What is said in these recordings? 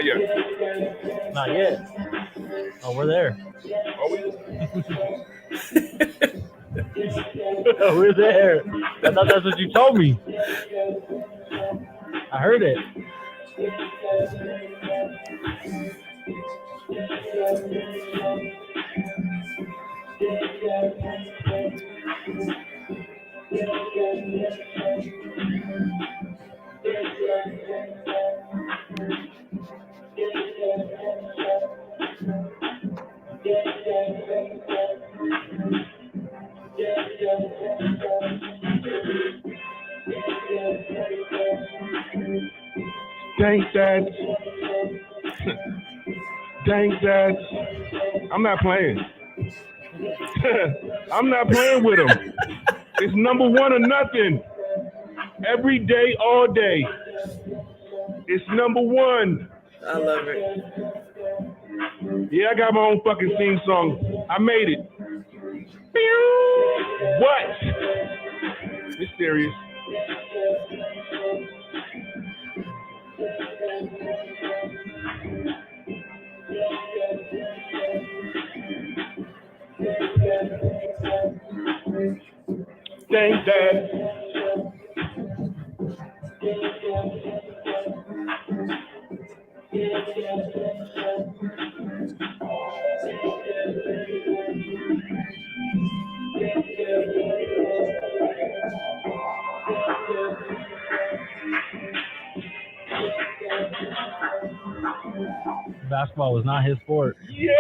Yeah. Not yet. Oh, we're there. Are we? We're there. I thought that's what you told me. I heard it. Dang, Dad. Dang, Dad. I'm not playing. I'm not playing with him. It's number one or nothing. Every day, all day. It's number one. I love it. Yeah, I got my own fucking theme song. I made it. What? Mysterious. Dang, Dad. Basketball was not his sport. Yeah.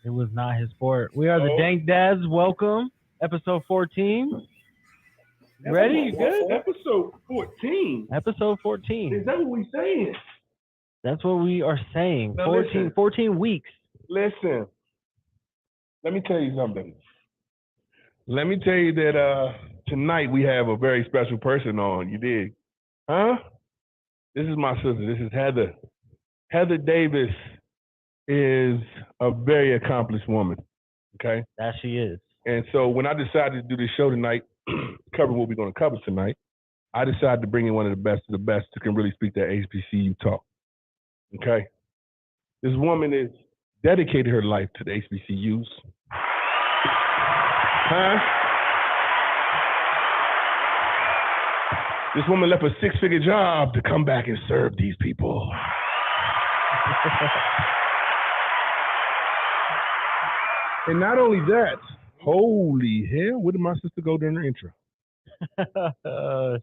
It was not his sport. We are the Oh. Dank Dads. Welcome. Episode 14. You ready? You good? Episode 14. Episode 14. Is that what we saying? That's what we are saying. Now 14 weeks. Listen, let me tell you something. Let me tell you that tonight we have a very special person on. You dig? Huh? This is my sister. This is Heather. Heather Davis is a very accomplished woman. Okay? That she is. And so when I decided to do this show tonight, covering what we're going to cover tonight, I decided to bring in one of the best of the best who can really speak that HBCU talk. Okay? This woman has dedicated her life to the HBCUs. Huh? This woman left a six-figure job to come back and serve these people. And not only that, holy hell, where did my sister go during the intro?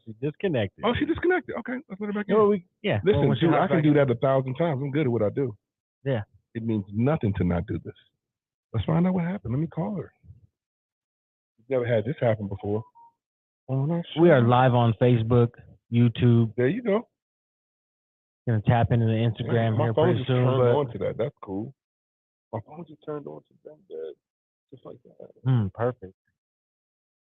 She disconnected. Oh, she disconnected. Okay, let's let her back in. Well, Listen, dude, I can do that 1,000 times. I'm good at what I do. Yeah. It means nothing to not do this. Let's find out what happened. Let me call her. We've never had this happen before. We are live on Facebook, YouTube. There you go. Gonna tap into the Instagram My here phone pretty just soon. turned But on to that. That's cool. My phone just turned on to that. Just like that. Perfect.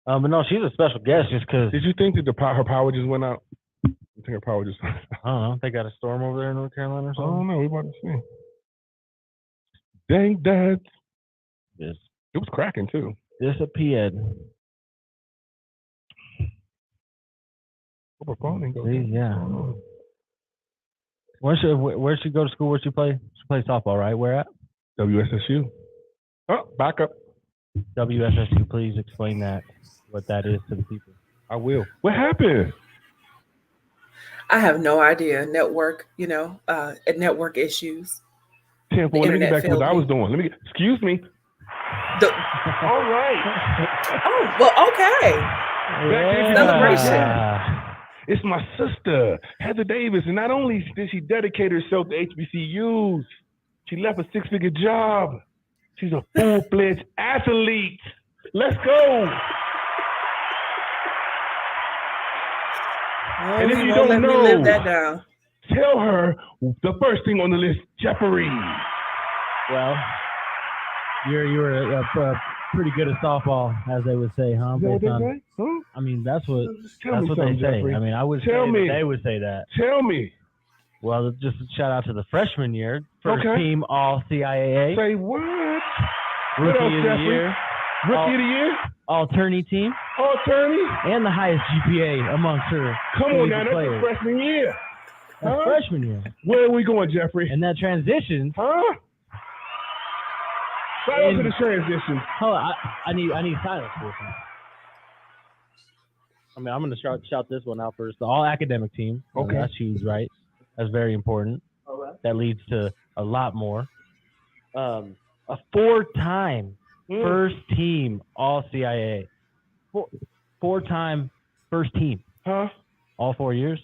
But no, she's a special guest just because. Did you think that her power just went out? You think her power just went out? I don't know. They got a storm over there in North Carolina or I something? don't know. We about to see. Dang, Dad. Yes. It was cracking, too. Disappeared. Her phone didn't go. Yeah. Where'd she go to school? Where'd she play? She played softball, right? Where at? WSSU. Oh, back up. WSSU. Please explain that, what that is to the people. I will. What happened? I have no idea. Network, network issues. Let me get back to what I was doing. Excuse me. All right. Oh, well, okay. Yeah. Celebration. It's my sister, Heather Davis. And not only did she dedicate herself to HBCUs, she left a six-figure job. She's a full-fledged athlete. Let's go. Well, And if you you won't don't let me know, live that down. tell her the first thing on the list, Jeopardy. Well, you're pretty good at softball, as they would say, huh? Is that what they say? Huh? I mean, that's what Tell me they something, say. Jeffrey. I mean, I would Tell say me. that they would say that. Tell me. Well, just a shout out to the freshman year, first Okay. team All CIAA, Say what? Rookie else, of the Jeffrey? Year, Rookie of the year? All tourney team, All attorney? and the highest GPA amongst her Come on now, that's players. the freshman year. That's Huh? freshman year. Where are we going, Jeffrey? And that transition. Huh? Shout out to the transition. Hold on, I need silence for this one. I mean, I'm going to shout this one out first. The all academic team. Okay. That's huge, right? That's very important. All right. That leads to a lot more. A 4-time first team all CIA. Four-time first team. Huh? All 4 years.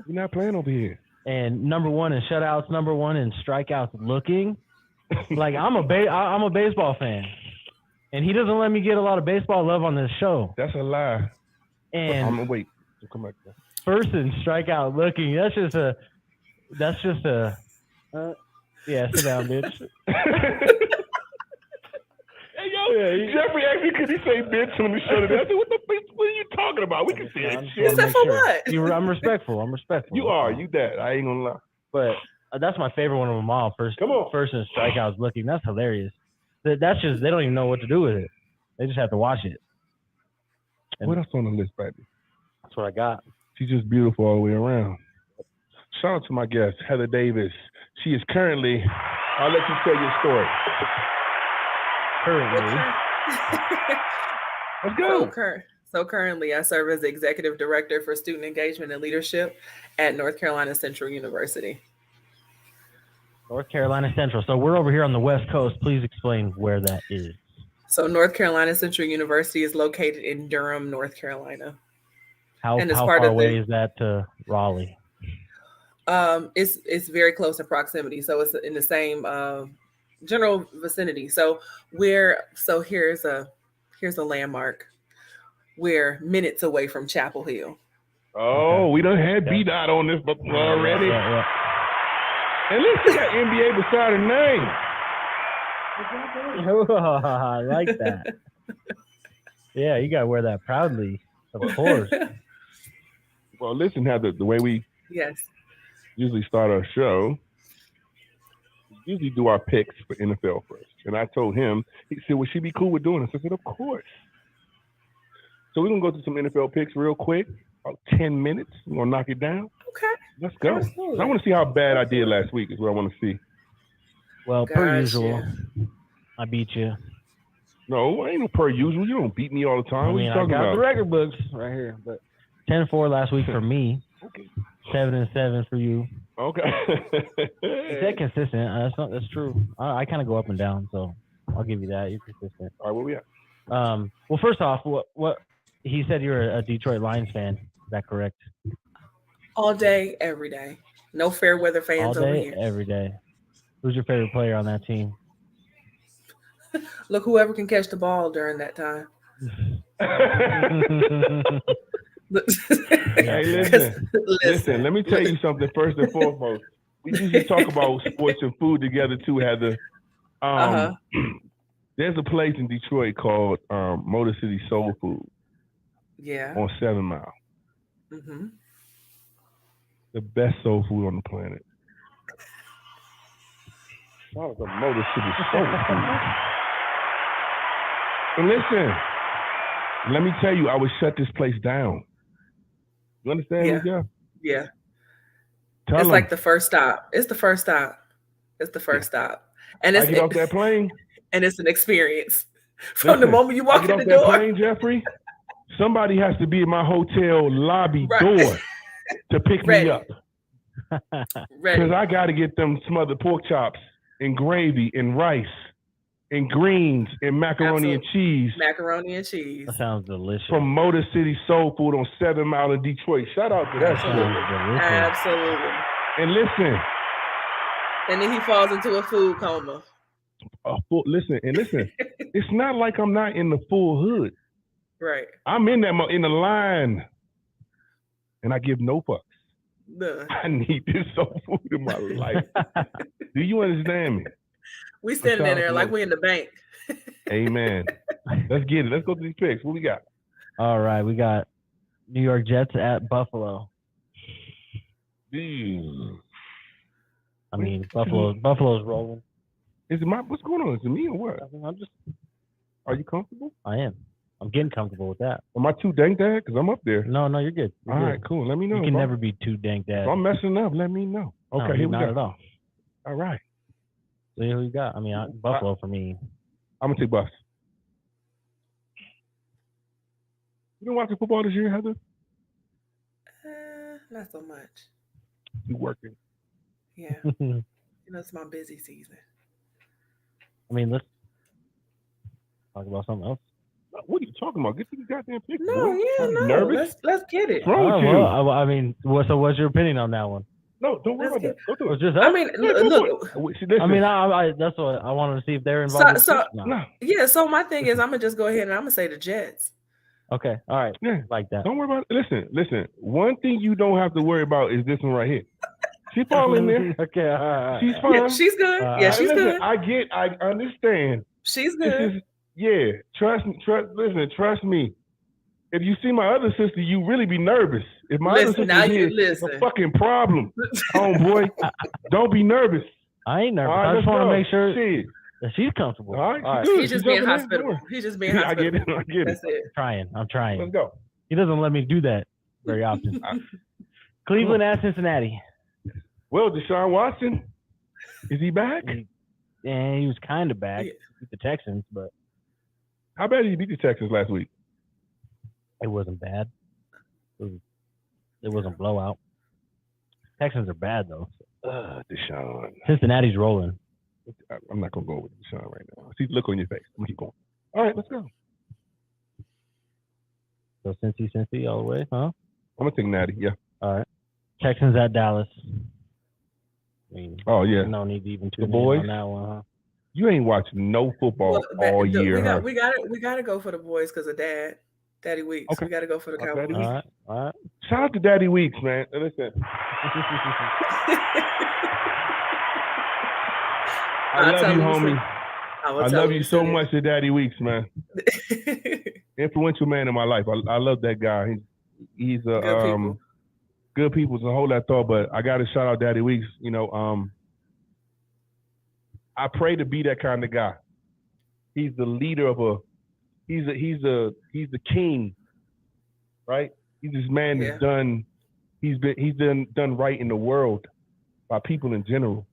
You're not playing over here. And number one in shutouts, number one in strikeouts looking. Like I'm a baseball fan. And he doesn't let me get a lot of baseball love on this show. That's a lie. And I'm gonna wait. Come back there. First in strikeout looking. That's just a yeah, sit down, bitch. Hey, yo, Jeffrey asked me, could he say bitch on the show today? I said, what are you talking about? We can say that He shit. said for what? I'm respectful. You are. You that. I ain't gonna lie. But that's my favorite one of them all. First in strikeouts looking. That's hilarious. That's just, they don't even know what to do with it. They just have to watch it. And what else on the list, baby? That's what I got. She's just beautiful all the way around. Shout out to my guest, Heather Davis. She is currently, I'll let you tell your story. Currently. Let's go. So currently, I serve as the Executive Director for Student Engagement and Leadership at North Carolina Central University. North Carolina Central. So we're over here on the West Coast. Please explain where that is. So North Carolina Central University is located in Durham, North Carolina. How far away is that to Raleigh? It's very close in proximity. So it's in the same general vicinity. So here's a landmark. We're minutes away from Chapel Hill. Oh, we done had B-Dot on this already. Yeah. At least we got NBA beside her name. I like that. Yeah, you gotta wear that proudly, of course. Well, listen, Heather, the way we usually start our show, we usually do our picks for NFL first. And I told him, he said, would she be cool with doing this? I said, of course. So we're going to go through some NFL picks real quick, about 10 minutes. We're going to knock it down. Okay. Let's go. I want to see how bad I did last week is what I want to see. Well, per usual, I beat you. No, I ain't no per usual. You don't beat me all the time. I mean, I got the record books right here. But 10-4 last week for me. Okay. 7-7 for you. Okay. Is that consistent? That's true. I kind of go up and down, so I'll give you that. You're consistent. All right, where we at? Well, first off, what he said you're a Detroit Lions fan. Is that correct? All day, every day. No fair weather fans All day, over here. every day. Who's your favorite player on that team? Look, whoever can catch the ball during that time. Hey, listen. Let me tell you something first and foremost. We usually talk about sports and food together too, Heather. There's a place in Detroit called Motor City Soul Food. Yeah. On 7 Mile. Mm-hmm. The best soul food on the planet. Shout out to Motor City Soul Food. And listen, let me tell you, I would shut this place down. You understand me, Jeff? Yeah. Tell it's them. like the first stop. It's the first stop. And it's I get off that plane. And it's an experience. From the moment you walk in the door. Plane, Jeffrey, somebody has to be in my hotel lobby door to pick me up. Because I got to get them smothered pork chops and gravy and rice and greens and macaroni and cheese. Macaroni and cheese. That sounds delicious. From Motor City Soul Food on 7 Mile in Detroit. Shout out to that shit. Absolutely. And listen. And then he falls into a food coma. Listen. It's not like I'm not in the full hood. Right. I'm in the line. And I give no fucks. None. I need this soul food in my life. Do you understand me? We standing in there like we in the bank. Amen. Let's get it. Let's go to these picks. What we got? All right, we got New York Jets at Buffalo. I mean, Buffalo's rolling. What's going on? Is it me or what? I'm just. Are you comfortable? I am. I'm getting comfortable with that. Am I too dang dad? Because I'm up there. No, you're good. You're all good. right, cool. Let me know. You can never be too dang dad. If I'm messing up, let me know. Okay, no, here we not go. at all. All right. So who you got? I mean, Buffalo for me. I'm gonna take Buffs. You been watching football this year, Heather? Not so much. You working? Yeah. It's my busy season. I mean, let's talk about something else. What are you talking about? Get to the goddamn picture. No, boy. Nervous? Let's get it. What's wrong with you? Well, I mean, so what's your opinion on that one? No, don't worry about that. Don't do it. Just I mean, look. Listen. I mean, I that's what I wanted to see if they're involved. So my thing is, I'm gonna just go ahead and I'm gonna say the Jets. Okay, all right, yeah, like that. Don't worry about it. Listen. One thing you don't have to worry about is this one right here. She fall in there. Okay, all right. She's fine. Yeah, she's good. She's good. I understand. She's good. Trust me. If you see my other sister, you really be nervous. If my other sister here, it's a fucking problem. Homeboy, don't be nervous. I ain't nervous. I just want to make sure that she's comfortable. All right. He's just being hospitable. He's just being hospitable. I get it. That's it. I'm trying. Let's go. He doesn't let me do that very often. Cleveland at Cincinnati. Well, Deshaun Watson, is he back? Yeah, he was kind of back with the Texans, but how bad did he beat the Texans last week? It wasn't bad. It wasn't blowout. Texans are bad though. Deshaun. Cincinnati's rolling. I'm not gonna go with Deshaun right now. See the look on your face. I'm gonna keep going. All right, let's go. So Cincy all the way, huh? I'm gonna take Natty. Yeah. All right. Texans at Dallas. I mean, no need to even tune in on that one, huh? You ain't watching no football all year. We gotta go for the boys because of Daddy Weeks. Okay. We gotta go for the Cowboys. All right. Shout out to Daddy Weeks, man. Listen. I love you, homie. I love you so much to Daddy Weeks, man. Influential man in my life. I love that guy. He's a good people to hold that thought, but I got to shout out Daddy Weeks. You know, I pray to be that kind of guy. He's the leader of he's the king, right? He's this man that's done right in the world by people in general.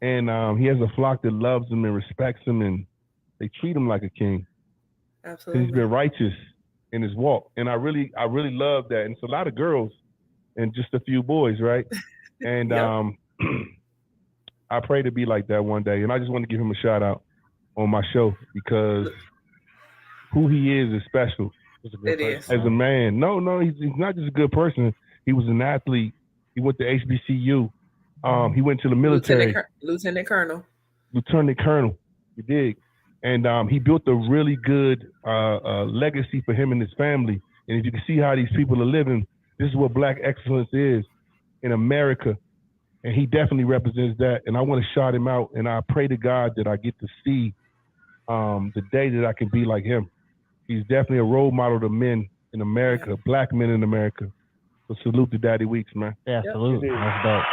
And he has a flock that loves him and respects him, and they treat him like a king. Absolutely. He's been righteous in his walk. And I really love that. And it's a lot of girls and just a few boys, right? And I pray to be like that one day. And I just want to give him a shout out on my show because who he is special. It is. As a man. No, he's not just a good person. He was an athlete. He went to HBCU. He went to the military. Lieutenant Colonel. You dig? And he built a really good legacy for him and his family. And if you can see how these people are living, this is what Black excellence is in America. And he definitely represents that. And I want to shout him out. And I pray to God that I get to see the day that I can be like him. He's definitely a role model to men in America, Black men in America. So salute to Daddy Weeks, man. Yeah, salute. That's dope.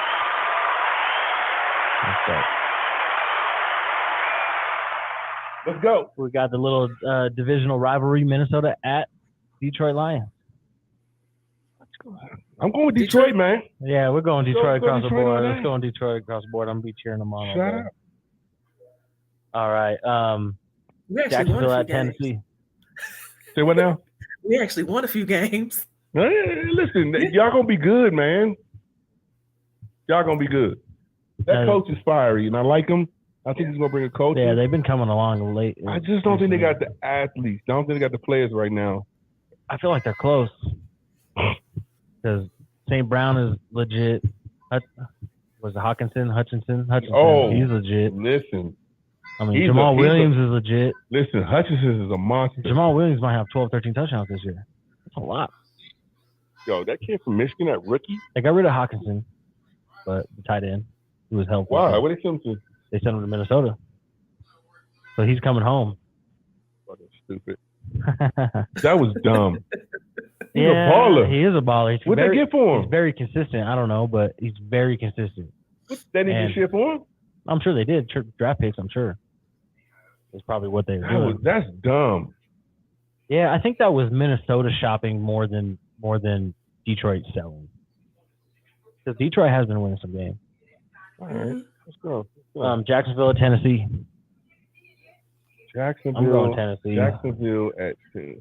Let's go. We got the little divisional rivalry, Minnesota at Detroit Lions. I'm going with Detroit, man. Yeah, we're going Detroit across the board. Let's go on Detroit across the board. I'm going to be cheering them on. Shut up. All right. Jacksonville at Tennessee. Say what now? We actually won a few games. Hey, listen, y'all going to be good, man. Y'all going to be good. That coach is fiery, and I like him. I think he's going to bring a coach. Yeah, they've been coming along late. I just don't think they got the athletes. I don't think they got the players right now. I feel like they're close. Because St. Brown is legit. Was it Hutchinson? Oh, he's legit. Listen. I mean, Jamal Williams is legit. Listen, Hutchinson is a monster. Jamal Williams might have 12, 13 touchdowns this year. That's a lot. Yo, that kid from Michigan, that rookie? They got rid of Hawkinson, but the tight end, he was helpful. Why? What did they send him to? They sent him to Minnesota. So he's coming home. Fucking stupid. That was dumb. He's a baller. He is a baller. What'd they get for him? He's very consistent. I don't know, but he's very consistent. They didn't get shit for him? I'm sure they did. Draft picks, I'm sure. That's probably what they were doing. That's dumb. Yeah, I think that was Minnesota shopping more than Detroit selling. Because Detroit has been winning some games. All right, let's go. Jacksonville at Tennessee. Jacksonville. I'm going Tennessee. Jacksonville at Tennessee.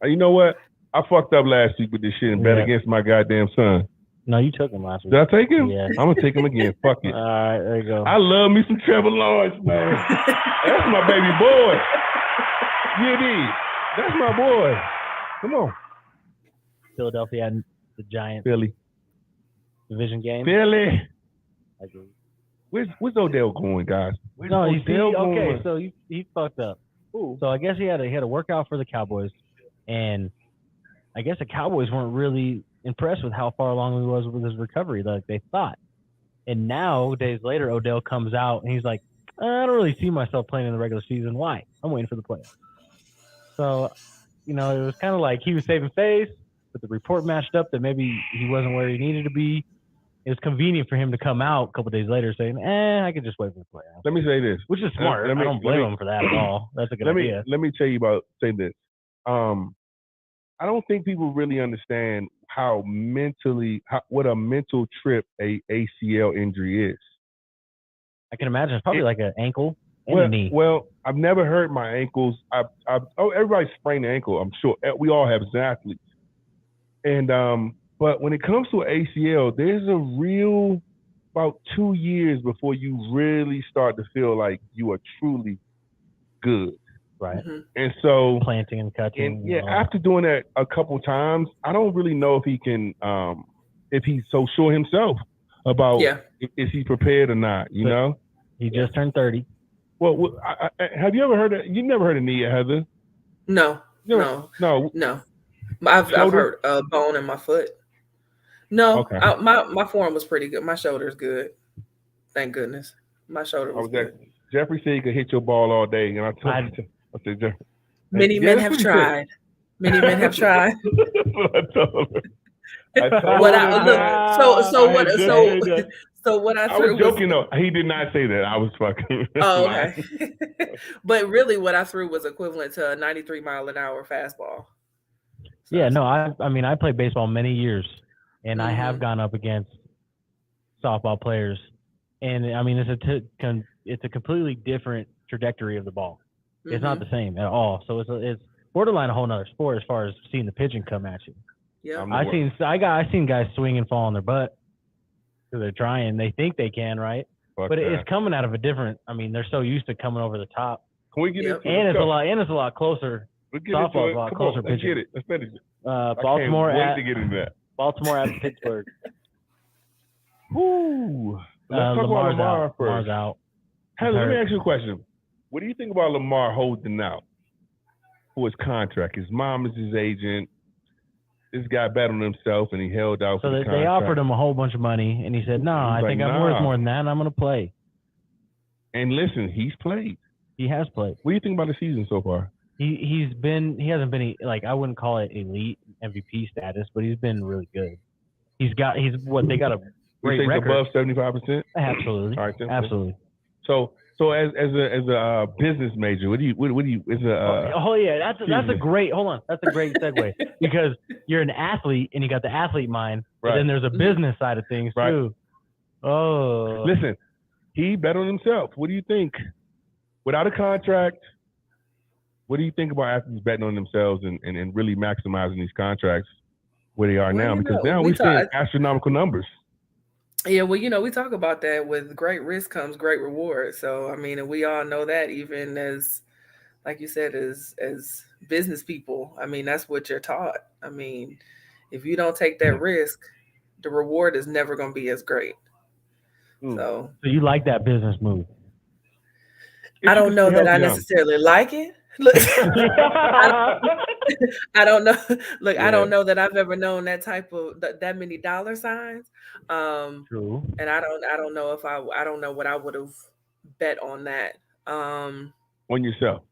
You know what? I fucked up last week with this shit and bet against my goddamn son. No, you took him last week. Did I take him? Yeah. I'm gonna take him again. Fuck it. All right, there you go. I love me some Trevor Lawrence, man. That's my baby boy. Yeah, it is. That's my boy. Come on. Philadelphia and the Giants. Philly. Division game. Philly. I agree. Where's Odell going, guys? No, okay, so he fucked up. Ooh. So I guess he had a workout for the Cowboys, and I guess the Cowboys weren't really impressed with how far along he was with his recovery, like they thought. And now, days later, Odell comes out and he's like, I don't really see myself playing in the regular season. Why? I'm waiting for the playoffs. So, it was kind of like he was saving face, but the report matched up that maybe he wasn't where he needed to be. It was convenient for him to come out a couple of days later saying, I could just wait for the playoffs. Let me say this. Which is smart. I don't blame him for that at all. That's a good idea. Let me tell you say this. I don't think people really understand what a mental trip a ACL injury is. I can imagine it's probably like an ankle and a knee. Well, I've never hurt my ankles. Everybody sprained their ankle. I'm sure we all have as athletes. And but when it comes to an ACL, there's a real about 2 years before you really start to feel like you are truly good. Right. Mm-hmm. And so planting and cutting. And after doing that a couple times, I don't really know if he can if he's so sure himself about is he prepared or not, you know? He just turned 30. Well, have you ever heard of, you never heard of knee yet, Heather? No. I've heard a bone in my foot. No, okay. My form was pretty good. My shoulder's good. Thank goodness. My shoulder was good. Jeffrey said he could hit your ball all day, and I said, Jeffrey. Many men have tried. Many men have tried. I told her. So what I threw. I was joking though. He did not say that. I was fucking. Oh, okay. But really, what I threw was equivalent to a 93-mile-an-hour fastball. So yeah, no, I mean, I played baseball many years, and I have gone up against softball players, and I mean, it's a completely different trajectory of the ball. It's not the same at all. So it's borderline a whole nother sport as far as seeing the pitching come at you. Yeah, I seen guys swing and fall on their butt because they're trying. They think they can, right? But it's coming out of a different. I mean, they're so used to coming over the top. Can we get it? And it's a lot closer. Softball's a lot closer pitching. Let's get it. Let's finish it. Baltimore I can't wait to get into that. Baltimore at Pittsburgh. Woo. Let's talk about Lamar first. Lamar's out. Hey, let me ask you a question. What do you think about Lamar holding out for his contract? His mom is his agent. This guy bet on himself, and he held out for the contract. So they offered him a whole bunch of money, and he said, "No, I think I'm worth more than that, and I'm going to play." And listen, he's played. He has played. What do you think about the season so far? He hasn't been like, I wouldn't call it elite MVP status, but he's been really good. They got a great record. Above 75%? Absolutely. All right, absolutely. So as a business major, what do you that's a great segue because you're an athlete and you got the athlete mind, but then there's a business side of things too. Oh, listen, he bet on himself. What do you think? Without a contract, what do you think about athletes betting on themselves and really maximizing these contracts where they are now? Because now we're seeing astronomical numbers. Yeah, well, we talk about that. With great risk comes great reward. So, I mean, and we all know that, even as, like you said, as business people. I mean, that's what you're taught. I mean, if you don't take that risk, the reward is never going to be as great. So you like that business move? I don't know that I necessarily like it. Look, I don't know. Look, I don't know that I've ever known that type of that many dollar signs. True. And I don't know if I don't know what I would have bet on that. On yourself.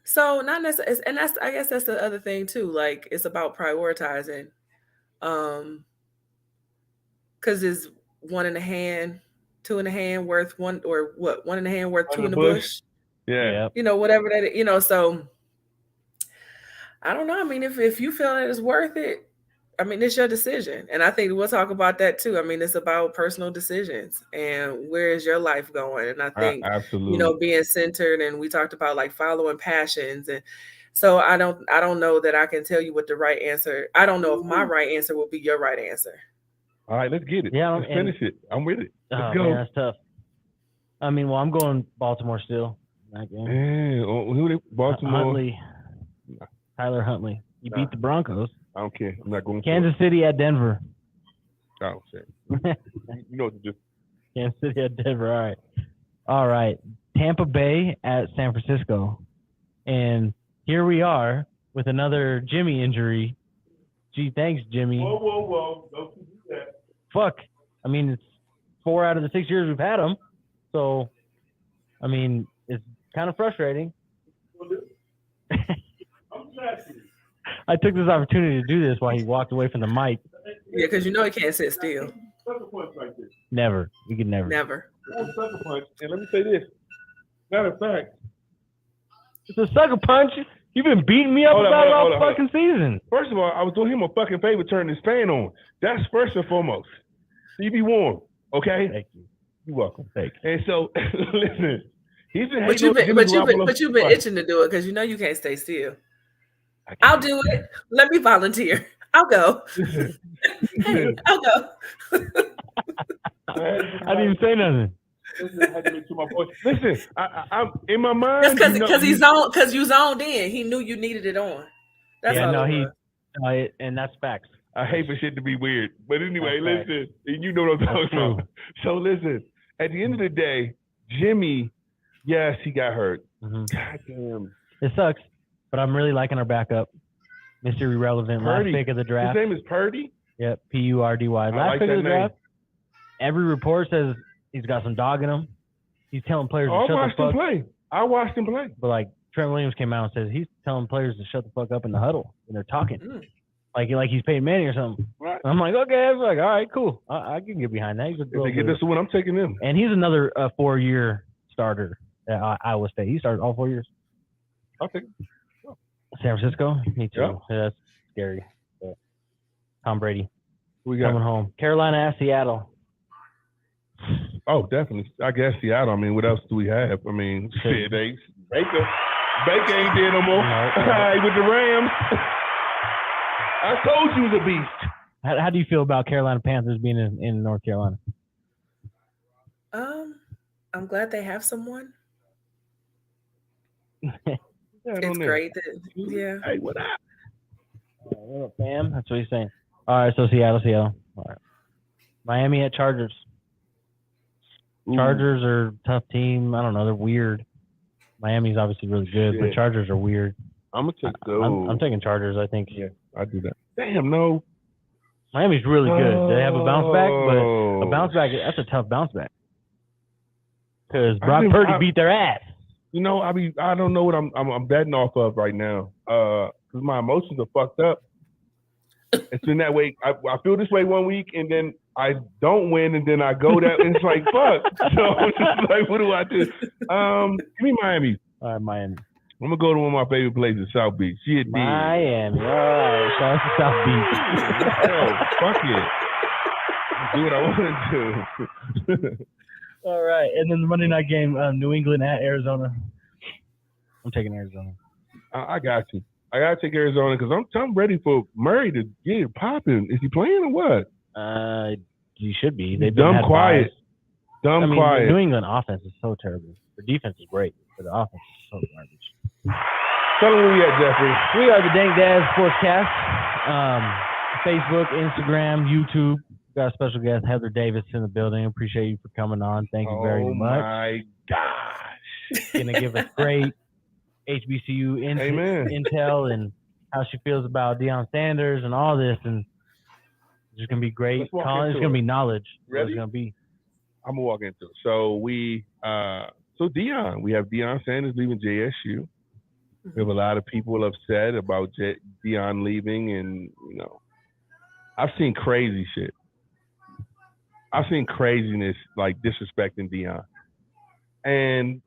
So not necessarily, and I guess that's the other thing too. Like, it's about prioritizing. Because it's one in the hand, two in the hand worth one, or what? One in the hand worth two in the bush. Yeah. Whatever that is, so I don't know. I mean, if you feel that it's worth it, I mean, it's your decision. And I think we'll talk about that too. I mean, it's about personal decisions and where is your life going. And I think, absolutely, being centered, and we talked about like following passions. And so I don't know that I can tell you what the right answer. I don't know if my right answer will be your right answer. All right, let's get it. Yeah, let's finish it. I'm with it. Let's go. Man, that's tough. I mean, well, I'm going Baltimore still. That game. Yeah, who they? Baltimore. Huntley. Tyler Huntley. He beat the Broncos. I don't care. I'm not going. Kansas City at Denver. Oh shit. You know what to do. Kansas City at Denver. All right. Tampa Bay at San Francisco, and here we are with another Jimmy injury. Gee, thanks, Jimmy. Whoa! Don't you do that? Fuck. I mean, it's 4 out of the 6 years we've had him, so I mean, it's kind of frustrating. I took this opportunity to do this while he walked away from the mic. Yeah, because he can't sit still. Never. You could never. Never. Sucker punch. And let me say this. Matter of fact, it's a sucker punch. You've been beating me up about it all fucking season. First of all, I was doing him a fucking favor turning his fan on. That's first and foremost. So you be warm, okay? Thank you. You're welcome. Thank you. And so, listen, he's been but you've been itching to do it because you can't stay still. I'll do it. Let me volunteer. I'll go. I'll go. I didn't even say nothing. Listen, I'm in my mind. That's because you zoned in. He knew you needed it on. That's and that's facts. I hate for shit to be weird, but anyway, listen, you know what I'm talking about. So listen, at the end of the day, Jimmy, yes, he got hurt. Mm-hmm. God damn, it sucks. But I'm really liking our backup, Mr. Irrelevant, Purdy. last pick of the draft. His name is Purdy? Yep, Purdy. Last pick of the draft. Every report says he's got some dog in him. He's telling players to shut the fuck up. I watched him play. But like Trent Williams came out and says he's telling players to shut the fuck up in the huddle when they're talking. Like he's Peyton Manning or something. Right. I'm like, okay, I was like, all right, cool. I can get behind that. If they get this one, I'm taking him. And he's another 4-year starter at Iowa State. He started all 4 years. I'll take him. San Francisco? Me too. Yeah. Yeah, that's scary. But Tom Brady. We got coming home. Carolina at Seattle. Oh, definitely. I guess Seattle. I mean, what else do we have? I mean, shit, Baker ain't there no more. No. With the Rams. I told you he was a beast. How do you feel about Carolina Panthers being in North Carolina? I'm glad they have someone. It's great. Hey, what up? What up, fam? That's what he's saying. All right, so Seattle. All right. Miami at Chargers. Ooh. Chargers are a tough team. I don't know. They're weird. Miami's obviously really good, but Chargers are weird. I'm going to take those. I'm taking Chargers, I think. Yeah, I do that. Damn, no. Miami's really good. They have a bounce back, but a bounce back, that's a tough bounce back. Because Brock Purdy beat their ass. You know, I don't know what I'm betting off of right now. Because my emotions are fucked up. It's been that way. I feel this way one week, and then I don't win, and then I go that, and it's like, fuck. So I'm just like, what do I do? Give me Miami. All right, Miami. I'm going to go to one of my favorite places, South Beach. Shit, Miami. All right, shout out to South Beach. Fuck it. Do what I want to do. All right, and then the Monday night game, New England at Arizona. I'm taking Arizona. I got you. I got to take Arizona because I'm ready for Murray to get it popping. Is he playing or what? He should be. They've been quiet. Quiet. The New England offense is so terrible. The defense is great, but the offense is so garbage. Tell them where we at, Jeffrey. We are the Dank Dad Sportscast. Facebook, Instagram, YouTube. Got a special guest, Heather Davis, in the building. Appreciate you for coming on. Thank you very much. Oh, my gosh. Going to give us great HBCU intel and how she feels about Deion Sanders and all this. And it's just going to be great. It's going to be knowledge. Ready? It's going to be. I'm going to walk into it. So Deion. We have Deion Sanders leaving JSU. We have a lot of people upset about Deion leaving. And, you know, I've seen crazy shit. I've seen craziness, like disrespecting Deion. And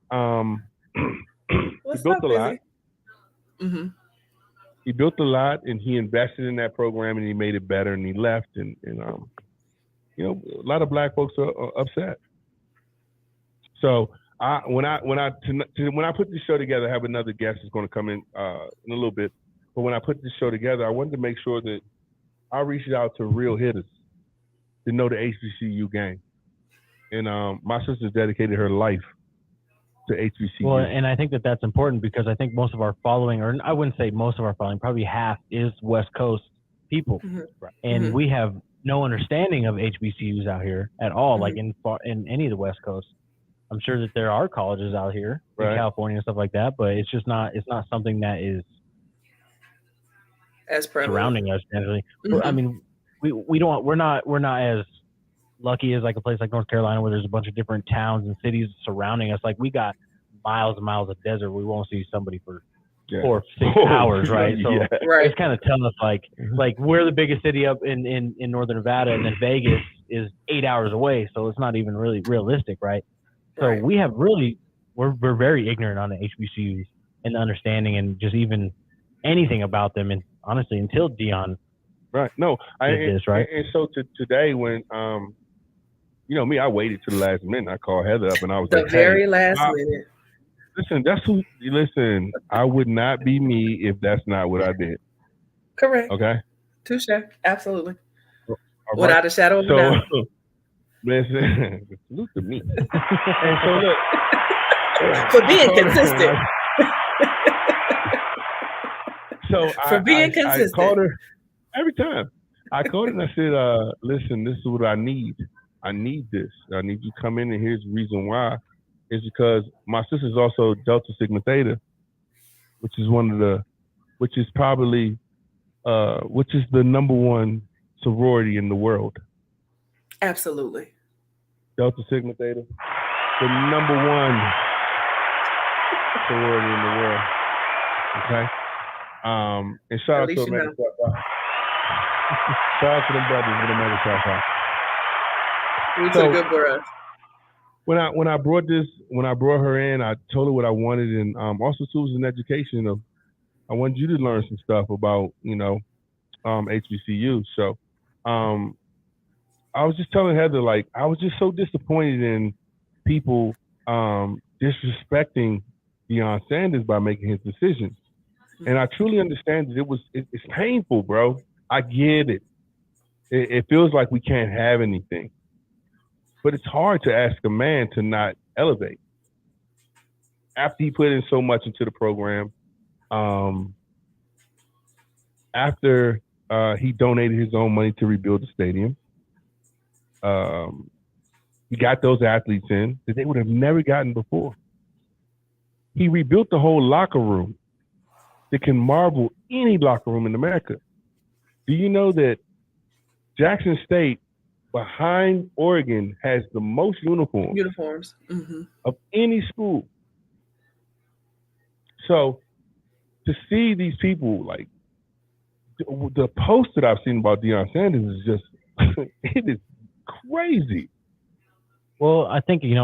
he built a lot. Mm-hmm. he built a lot, and he invested in that program, and he made it better, and he left, and you know, a lot of black folks are upset. So when I put this show together, I have another guest that's going to come in a little bit. But when I put this show together, I wanted to make sure that I reached out to real hitters to know the HBCU game. And my sister dedicated her life to HBCU. Well, and I think that that's important because I think most of our following, or I wouldn't say most of our following, probably half is West Coast people. Mm-hmm. And Mm-hmm. we have no understanding of HBCUs out here at all, Mm-hmm. like in any of the West Coast. I'm sure that there are colleges out here in California and stuff like that, but it's not something that is as prevalent surrounding us generally. Mm-hmm. I mean, we're not as lucky as like a place like North Carolina where there's a bunch of different towns and cities surrounding us. Like we got miles and miles of desert. We won't see somebody for 4 or 6 hours, right? So right. it's kind of telling us like we're the biggest city up in Northern Nevada, and then Vegas is 8 hours away, so it's not even really realistic, right? So Right. we have we're very ignorant on the HBCUs and the understanding and just even anything about them. And honestly, until Deion right, no, did this, right? And so today when you know me, I waited to the last minute. I called Heather up and I was the like, very hey, last minute. Listen, that's who. Listen, I would not be me if that's not what I did. Correct. Okay. Touche. Absolutely. All Without right. a shadow of a doubt. Listen, salute to me. And so look, for being consistent. So for being consistent. I called her every time. I called her and I said, listen, this is what I need. I need this. I need you to come in, and here's the reason why. Is because my sister's also Delta Sigma Theta, which is probably the number one sorority in the world. Absolutely. Delta Sigma Theta, the number one sorority in the world. Okay. And shout out to America. Shout out to them brothers with America South High. We took good for us. When I brought her in, I told her what I wanted, and also too was an education of I wanted you to learn some stuff about HBCU. So I was just telling Heather, like, I was just so disappointed in people disrespecting Deion Sanders by making his decision. And I truly understand that it's painful, bro. I get it. It feels like we can't have anything. But it's hard to ask a man to not elevate. After he put in so much into the program, after he donated his own money to rebuild the stadium, he got those athletes in that they would have never gotten before. He rebuilt the whole locker room that can marvel any locker room in America. Do you know that Jackson State, behind Oregon, has the most uniforms mm-hmm. of any school? So to see these people, like the post that I've seen about Deion Sanders is just, it is crazy. Well, I think, it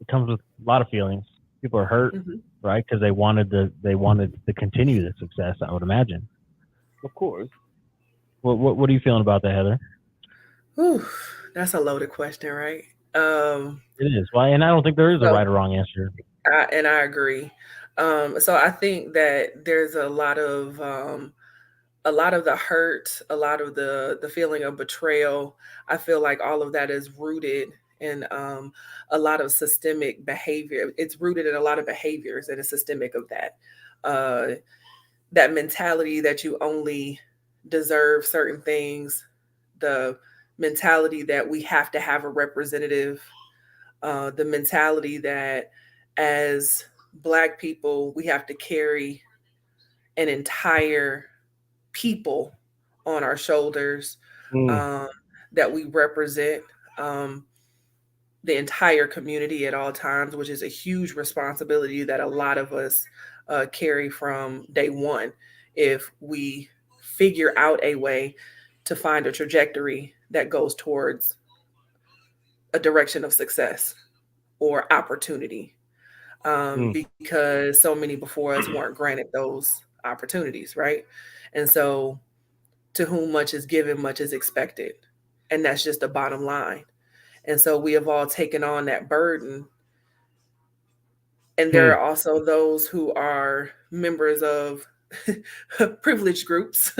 comes with a lot of feelings. People are hurt, mm-hmm. right? Because they wanted to continue the success, I would imagine. Of course. What are you feeling about that, Heather? Whew, that's a loaded question, right? It is. Well, and I don't think there is a right or wrong answer. And I agree. So I think that there's a lot of the hurt, a lot of the feeling of betrayal. I feel like all of that is rooted in a lot of systemic behavior. It's rooted in a lot of behaviors that is systemic of that. That mentality that you only deserve certain things, the mentality that we have to have a representative, the mentality that as Black people, we have to carry an entire people on our shoulders, that we represent the entire community at all times, which is a huge responsibility that a lot of us carry from day one. If we figure out a way to find a trajectory that goes towards a direction of success or opportunity, because so many before us weren't granted those opportunities, right? And so to whom much is given, much is expected. And that's just the bottom line. And so we have all taken on that burden. And there are also those who are members of privileged groups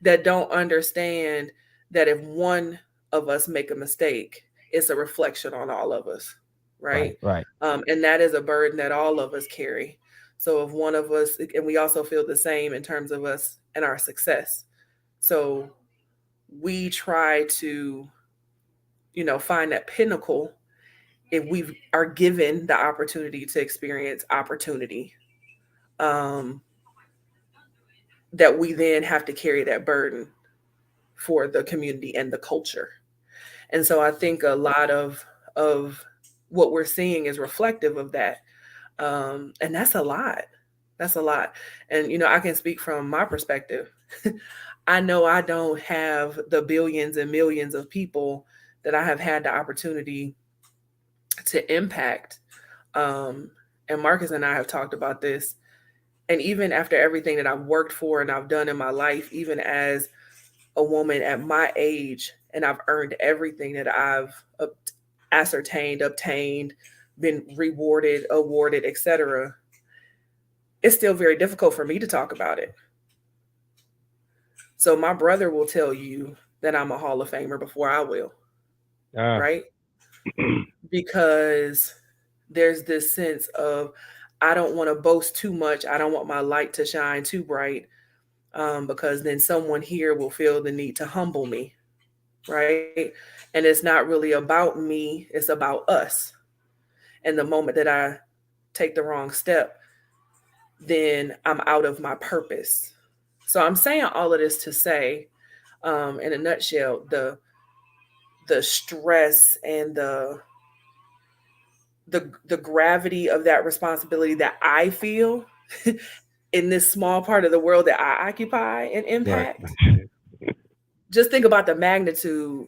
that don't understand that if one of us make a mistake, it's a reflection on all of us, right? Right. And that is a burden that all of us carry. So if one of us, and we also feel the same in terms of us and our success. So we try to, find that pinnacle if we are given the opportunity to experience opportunity, that we then have to carry that burden for the community and the culture. And so I think a lot of what we're seeing is reflective of that. And that's a lot. That's a lot. And, I can speak from my perspective. I know I don't have the billions and millions of people that I have had the opportunity to impact. And Marcus and I have talked about this. And even after everything that I've worked for and I've done in my life, even as a woman at my age, and I've earned everything that I've ascertained, obtained, been rewarded, awarded, etc., it's still very difficult for me to talk about it. So my brother will tell you that I'm a Hall of Famer before I will, right? Because there's this sense of, I don't want to boast too much. I don't want my light to shine too bright, because then someone here will feel the need to humble me, right? And it's not really about me. It's about us. And the moment that I take the wrong step, then I'm out of my purpose. So I'm saying all of this to say, in a nutshell, the stress and the gravity of that responsibility that I feel in this small part of the world that I occupy and impact. Right. Just think about the magnitude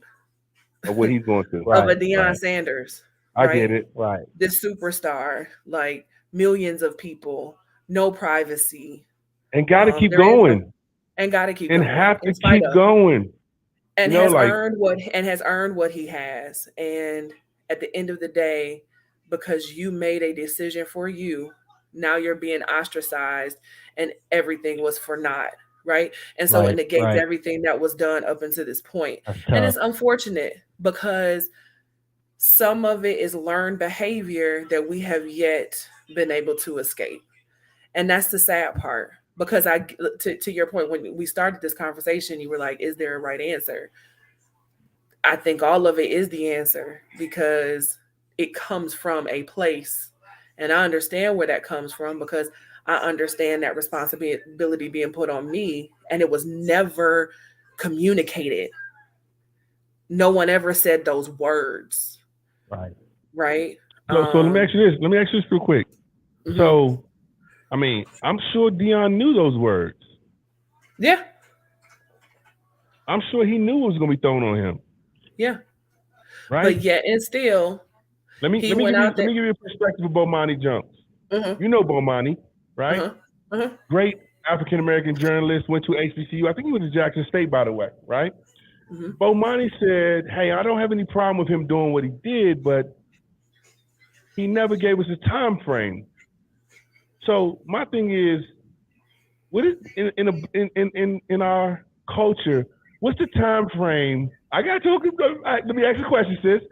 of what he's going through. Of a Deion Sanders. I get it. Right. This superstar, like millions of people, no privacy. And got to keep going. And got to keep going. And have to keep going. And has earned what he has. And at the end of the day, because you made a decision for you, now you're being ostracized and everything was for naught, right? And so it negates everything that was done up until this point. And it's unfortunate because some of it is learned behavior that we have yet been able to escape. And that's the sad part. Because to your point, when we started this conversation, you were like, is there a right answer? I think all of it is the answer because it comes from a place. And I understand where that comes from because I understand that responsibility being put on me, and it was never communicated. No one ever said those words. Right. So let me ask you this. Let me ask you this real quick. Mm-hmm. So, I mean, I'm sure Deion knew those words. Yeah. I'm sure he knew it was going to be thrown on him. Yeah. Right. But yet and still, let me give you a perspective of Bomani Jones. Mm-hmm. You know Bomani, right? Mm-hmm. Mm-hmm. Great African-American journalist, went to HBCU. I think he went to Jackson State, by the way, right? Mm-hmm. Bomani said, hey, I don't have any problem with him doing what he did, but he never gave us a time frame. So my thing is, what is in our culture, what's the time frame? I got to let me ask you a question, sis.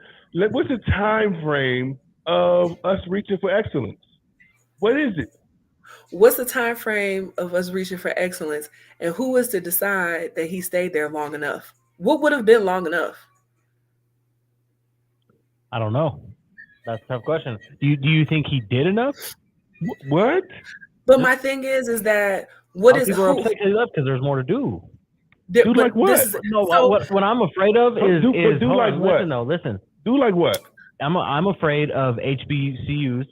What's the time frame of us reaching for excellence? What is it? What's the time frame of us reaching for excellence? And who is to decide that he stayed there long enough? What would have been long enough? I don't know. That's a tough question. Do you think he did enough? What? But my thing is that what is people are upset because there's more to do. Do like what? What I'm afraid of is do like what? Listen. Do like what? I'm afraid of HBCUs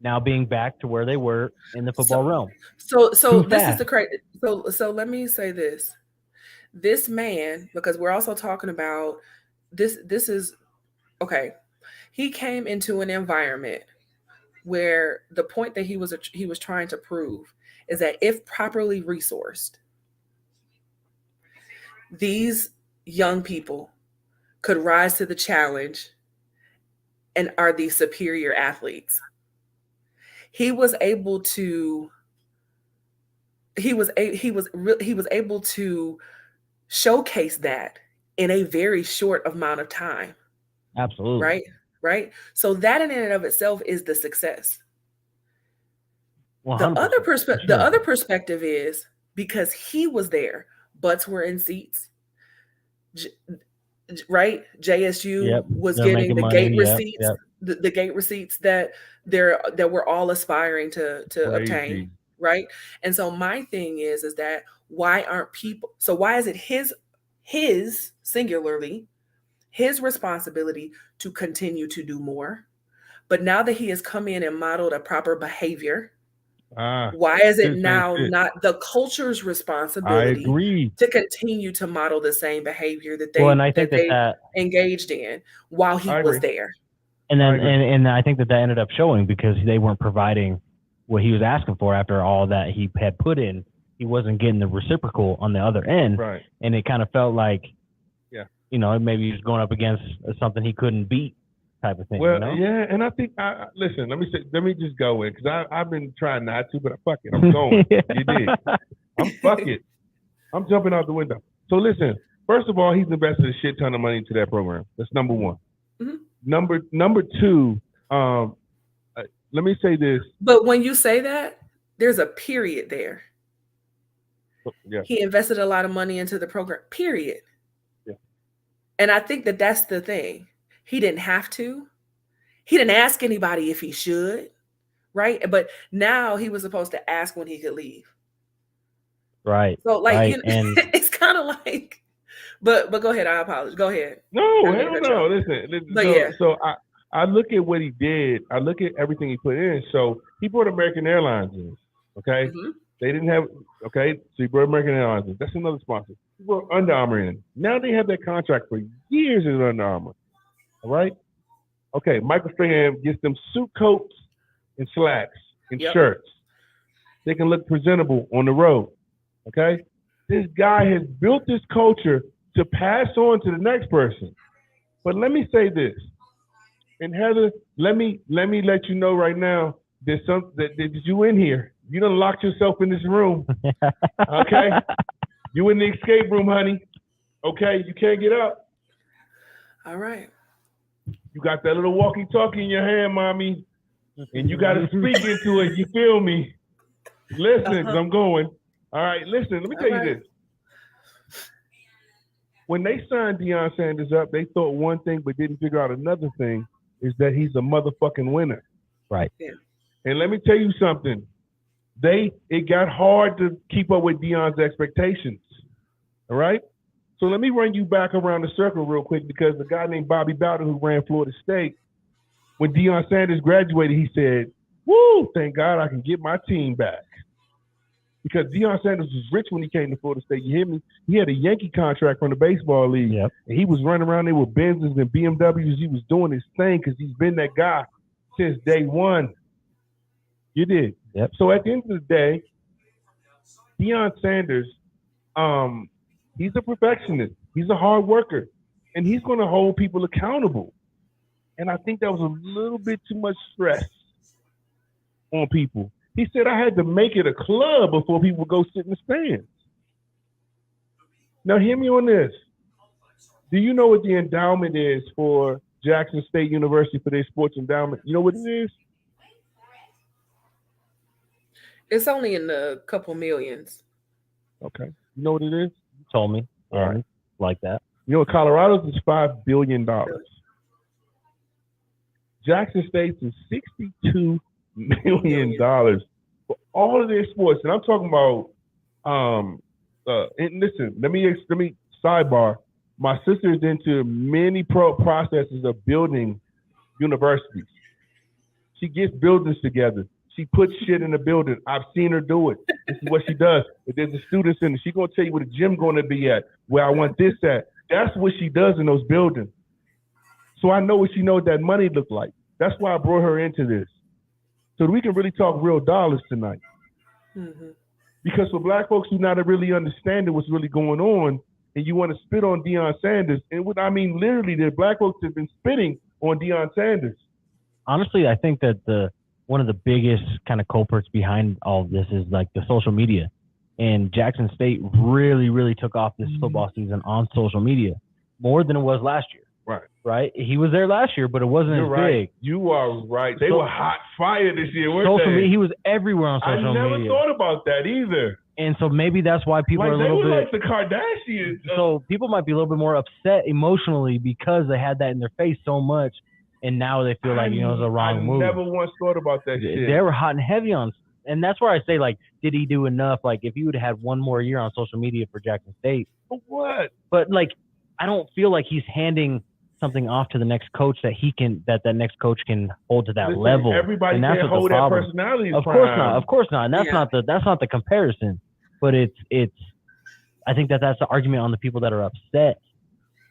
now being back to where they were in the football realm. So this is the crazy. So let me say this. This man, because we're also talking about this is okay. He came into an environment where the point that he was trying to prove is that if properly resourced, these young people could rise to the challenge and are the superior athletes. He was able to showcase that in a very short amount of time. Absolutely. Right. So that in and of itself is the success. 100%. The other perspective is because he was there, butts were in seats. Right? JSU was getting the gate receipts, the gate receipts that we're all aspiring to obtain. Right. And so my thing is that why is it his singularly his responsibility to continue to do more? But now that he has come in and modeled a proper behavior, why is it now not the culture's responsibility to continue to model the same behavior that they engaged in while he was there? And then and I think that ended up showing because they weren't providing what he was asking for after all that he had put in. He wasn't getting the reciprocal on the other end. Right. And it kind of felt like, maybe he was going up against something he couldn't beat type of thing. Well, yeah, and I think, listen, let me just go in, because I've been trying not to, but fuck it, I'm going. You did. I'm jumping out the window. So listen, first of all, he's invested a shit ton of money into that program. That's number one. Mm-hmm. Number two, let me say this. But when you say that, there's a period there. Yeah. He invested a lot of money into the program, period. Yeah. And I think that that's the thing. He didn't have to. He didn't ask anybody if he should, right? But now he was supposed to ask when he could leave. Right. So and it's kind of like, but go ahead. I apologize. Go ahead. No, hell no. Listen. So I look at what he did. I look at everything he put in. So he brought American Airlines in. Okay. Mm-hmm. They didn't have. Okay. So he brought American Airlines in. That's another sponsor. He brought Under Armour in. Now they have that contract for years in Under Armour. All right. Okay. Michael Strahan gets them suit coats and slacks and shirts. They can look presentable on the road. Okay. This guy has built this culture to pass on to the next person. But let me say this. And Heather, let me let you know right now, there's some that you in here. You done locked yourself in this room. Okay? You in the escape room, honey. Okay? You can't get up. All right. You got that little walkie-talkie in your hand, mommy. And you got to speak into it. You feel me? Listen, because I'm going. All right, listen, let me tell you this. When they signed Deion Sanders up, they thought one thing but didn't figure out another thing, is that he's a motherfucking winner. Right. Yeah. And let me tell you something. It got hard to keep up with Deion's expectations. All right? So let me run you back around the circle real quick, because the guy named Bobby Bowden, who ran Florida State, when Deion Sanders graduated, he said, woo, thank God I can get my team back. Because Deion Sanders was rich when he came to Florida State. You hear me? He had a Yankee contract from the baseball league. Yep. And he was running around there with Benzes and BMWs. He was doing his thing because he's been that guy since day one. You did. Yep. So at the end of the day, Deion Sanders, he's a perfectionist. He's a hard worker. And he's going to hold people accountable. And I think that was a little bit too much stress on people. He said, I had to make it a club before people would go sit in the stands. Now, hear me on this. Do you know what the endowment is for Jackson State University for their sports endowment? You know what it is? It's only in a couple millions. Okay. You know what it is? You told me. All right. Like that. You know what Colorado's is $5 billion. Jackson State's is $62 million for all of their sports. And I'm talking about, and listen, let me sidebar. My sister is into many processes of building universities. She gets buildings together. She puts shit in the building. I've seen her do it. This is what she does. If there's a student center, she's going to tell you where the gym going to be at, where I want this at. That's what she does in those buildings. So I know what she knows that money look like. That's why I brought her into this. So we can really talk real dollars tonight. Mm-hmm. Because for black folks who not really understanding what's really going on, and you want to spit on Deion Sanders, and what I mean literally, the black folks have been spitting on Deion Sanders. Honestly, I think that one of the biggest kind of culprits behind all of this is like the social media. And Jackson State really, really took off this football season on social media more than it was last year. Right. He was there last year, but it wasn't as big. You are right. They were hot fire this year. Social media. He was everywhere on social media. I never thought about that either. And so maybe that's why people are a little bit like the Kardashians. So people might be a little bit more upset emotionally because they had that in their face so much, and now they feel like it was a wrong move. I never once thought about that shit. They were hot and heavy on, and that's where I say, like, did he do enough? Like, if he would have had one more year on social media for Jackson State, for what? But like, I don't feel like he's handing something off to the next coach that next coach can hold to that level. Everybody can't hold that personality. Of course not. And that's not the comparison. But it's I think that's the argument on the people that are upset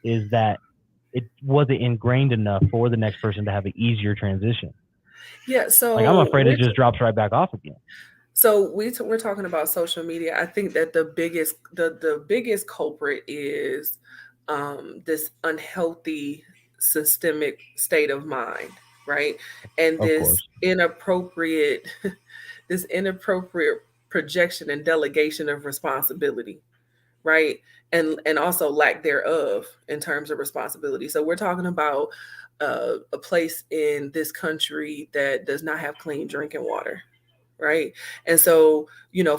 is that it wasn't ingrained enough for the next person to have an easier transition. Yeah, so like, I'm afraid it just drops right back off again. So we're talking about social media. I think that the biggest culprit is this unhealthy systemic state of mind, right? And this inappropriate projection and delegation of responsibility, right? And also lack thereof in terms of responsibility. So we're talking about a place in this country that does not have clean drinking water, right? And so,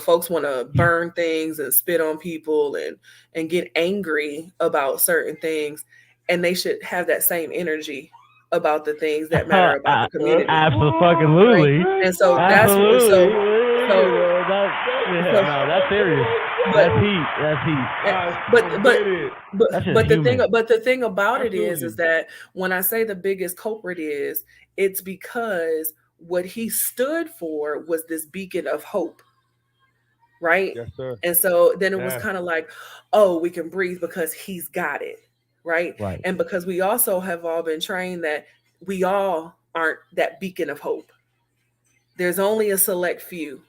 folks want to burn things and spit on people and get angry about certain things, and they should have that same energy about the things that matter about the community. Absolutely. Right? And so that's that's serious. That's heat. But the thing about it is that when I say the biggest culprit it's because what he stood for was this beacon of hope, right? Yes, sir. And so then it was kind of like, oh, we can breathe because he's got it, right? And because we also have all been trained that we all aren't that beacon of hope. There's only a select few.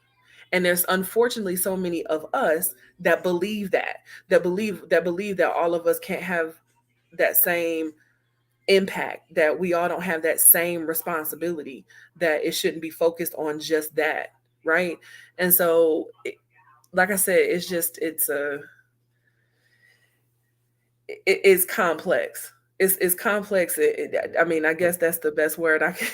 And there's unfortunately so many of us that believe that all of us can't have that same impact, that we all don't have that same responsibility, that it shouldn't be focused on just that, right? And so, like I said, it's complex. It's complex. I mean, I guess that's the best word I can.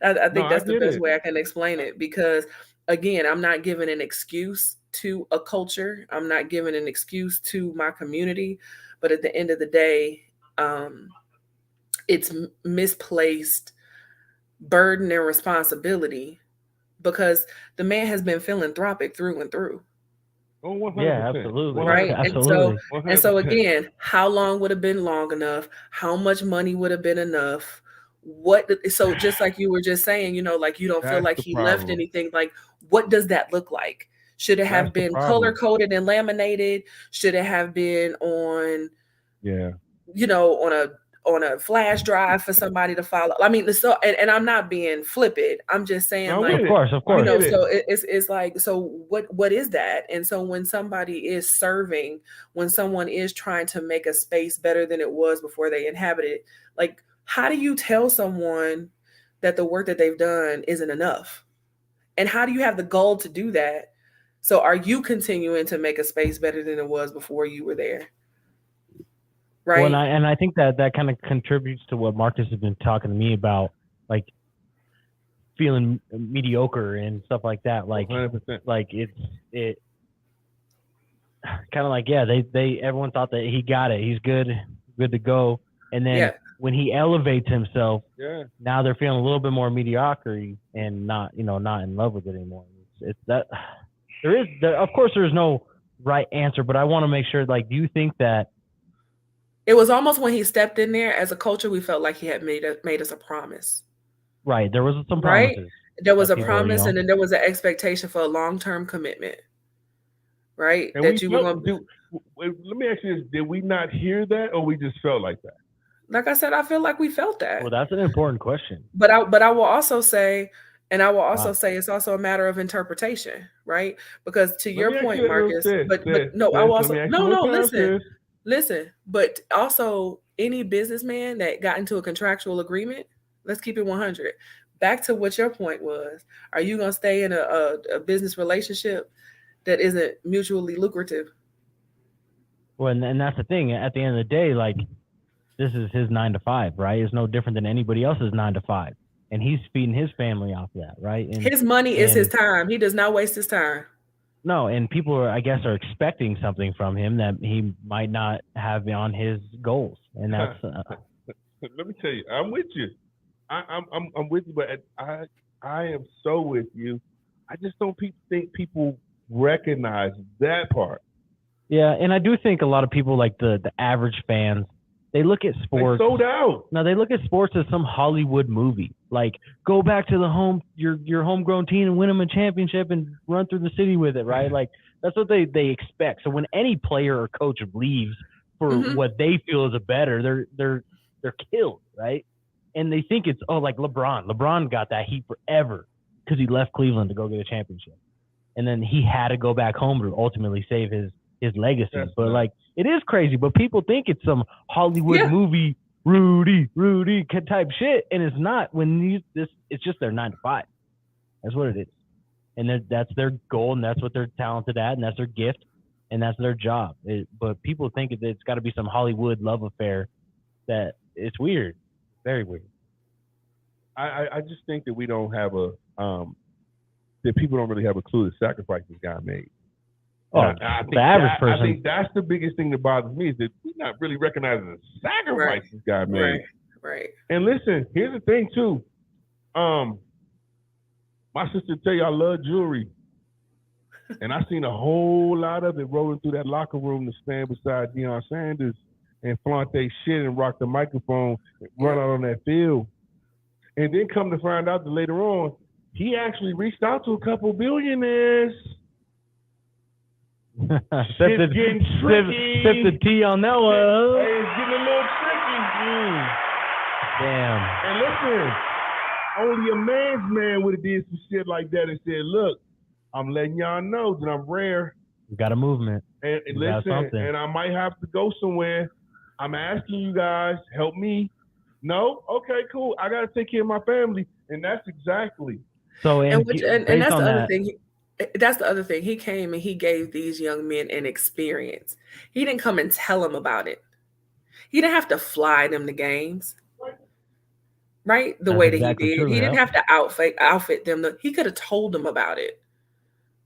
I think that's the best way I can explain it, because again, I'm not giving an excuse to a culture. I'm not giving an excuse to my community, but at the end of the day, it's misplaced burden and responsibility, because the man has been philanthropic through and through. Oh, 100%. Yeah, absolutely. Right. Absolutely. And so again, how long would have been long enough? How much money would have been enough? So just like you were just saying, like you don't feel like he left anything. Like, what does that look like? Should it have been color coded and laminated? Should it have been on on a flash drive for somebody to follow? I mean, and I'm not being flippant. I'm just saying, of course. So it's like, so what is that? And so when somebody is serving, when someone is trying to make a space better than it was before they inhabited, like, how do you tell someone that the work that they've done isn't enough? And how do you have the goal to do that? So are you continuing to make a space better than it was before you were there? Right. Well, and I think that kind of contributes to what Marcus has been talking to me about, like feeling mediocre and stuff like that. Like, 100%. Like it kind of like, everyone thought that he got it. He's good to go. And then when he elevates himself, now they're feeling a little bit more mediocrity and not in love with it anymore. It's that of course there's no right answer, but I want to make sure, like, do you think that it was almost when he stepped in there as a culture, we felt like he had made us a promise. Right. There was some promises. Right? There was a promise, and then there was an expectation for a long-term commitment. Right? And let me ask you this: did we not hear that, or we just felt like that? Like I said, I feel like we felt that. Well, that's an important question. But I will also say, And I will also say it's also a matter of interpretation, right? Because to your point, Marcus, but no, I will also listen. But also, any businessman that got into a contractual agreement, let's keep it 100. Back to what your point was: are you going to stay in a business relationship that isn't mutually lucrative? Well, and that's the thing. At the end of the day, like, this is his 9 to 5, right? It's no different than anybody else's 9 to 5. And he's feeding his family off of that, right? And his money is his time. He does not waste his time. No, and people are expecting something from him that he might not have on his goals, and that's. Let me tell you, I'm with you. I'm with you, but I am so with you. I just don't think people recognize that part. Yeah, and I do think a lot of people, like the average fans, they look at sports. They sold out. No, they look at sports as some Hollywood movie. Like, go back to your homegrown team and win them a championship and run through the city with it, right? Like, that's what they expect. So when any player or coach leaves for what they feel is a better, they're killed, right? And they think it's like LeBron. LeBron got that heat forever because he left Cleveland to go get a championship, and then he had to go back home to ultimately save his legacy. That's but like, it is crazy, but people think it's some Hollywood movie, Rudy type shit, and it's not. It's just their 9 to 5. That's what it is, and that's their goal, and that's what they're talented at, and that's their gift, and that's their job. But people think it's got to be some Hollywood love affair. That it's weird, very weird. I just think that we don't have that people don't really have a clue the sacrifices God made. The average person. I think that's the biggest thing that bothers me is that we're not really recognizing the sacrifices God made. Right. And listen, here's the thing too. My sister tell you I love jewelry, and I seen a whole lot of it rolling through that locker room to stand beside Deion Sanders and flaunt their shit and rock the microphone, and run out on that field, and then come to find out that later on he actually reached out to a couple billionaires. Sip the tea on that one. It's getting a little tricky. Damn. And listen, only a man's man would have did some shit like that and said, look, I'm letting y'all know that I'm rare. We got a movement. And listen, and I might have to go somewhere. I'm asking you guys, help me. No? Okay, cool. I got to take care of my family. And that's exactly. So, and that's the other thing. That's the other thing. He came and he gave these young men an experience. He didn't come and tell them about it. He didn't have to fly them to games, right? The way that he did. True, he didn't have to outfit them. He could have told them about it.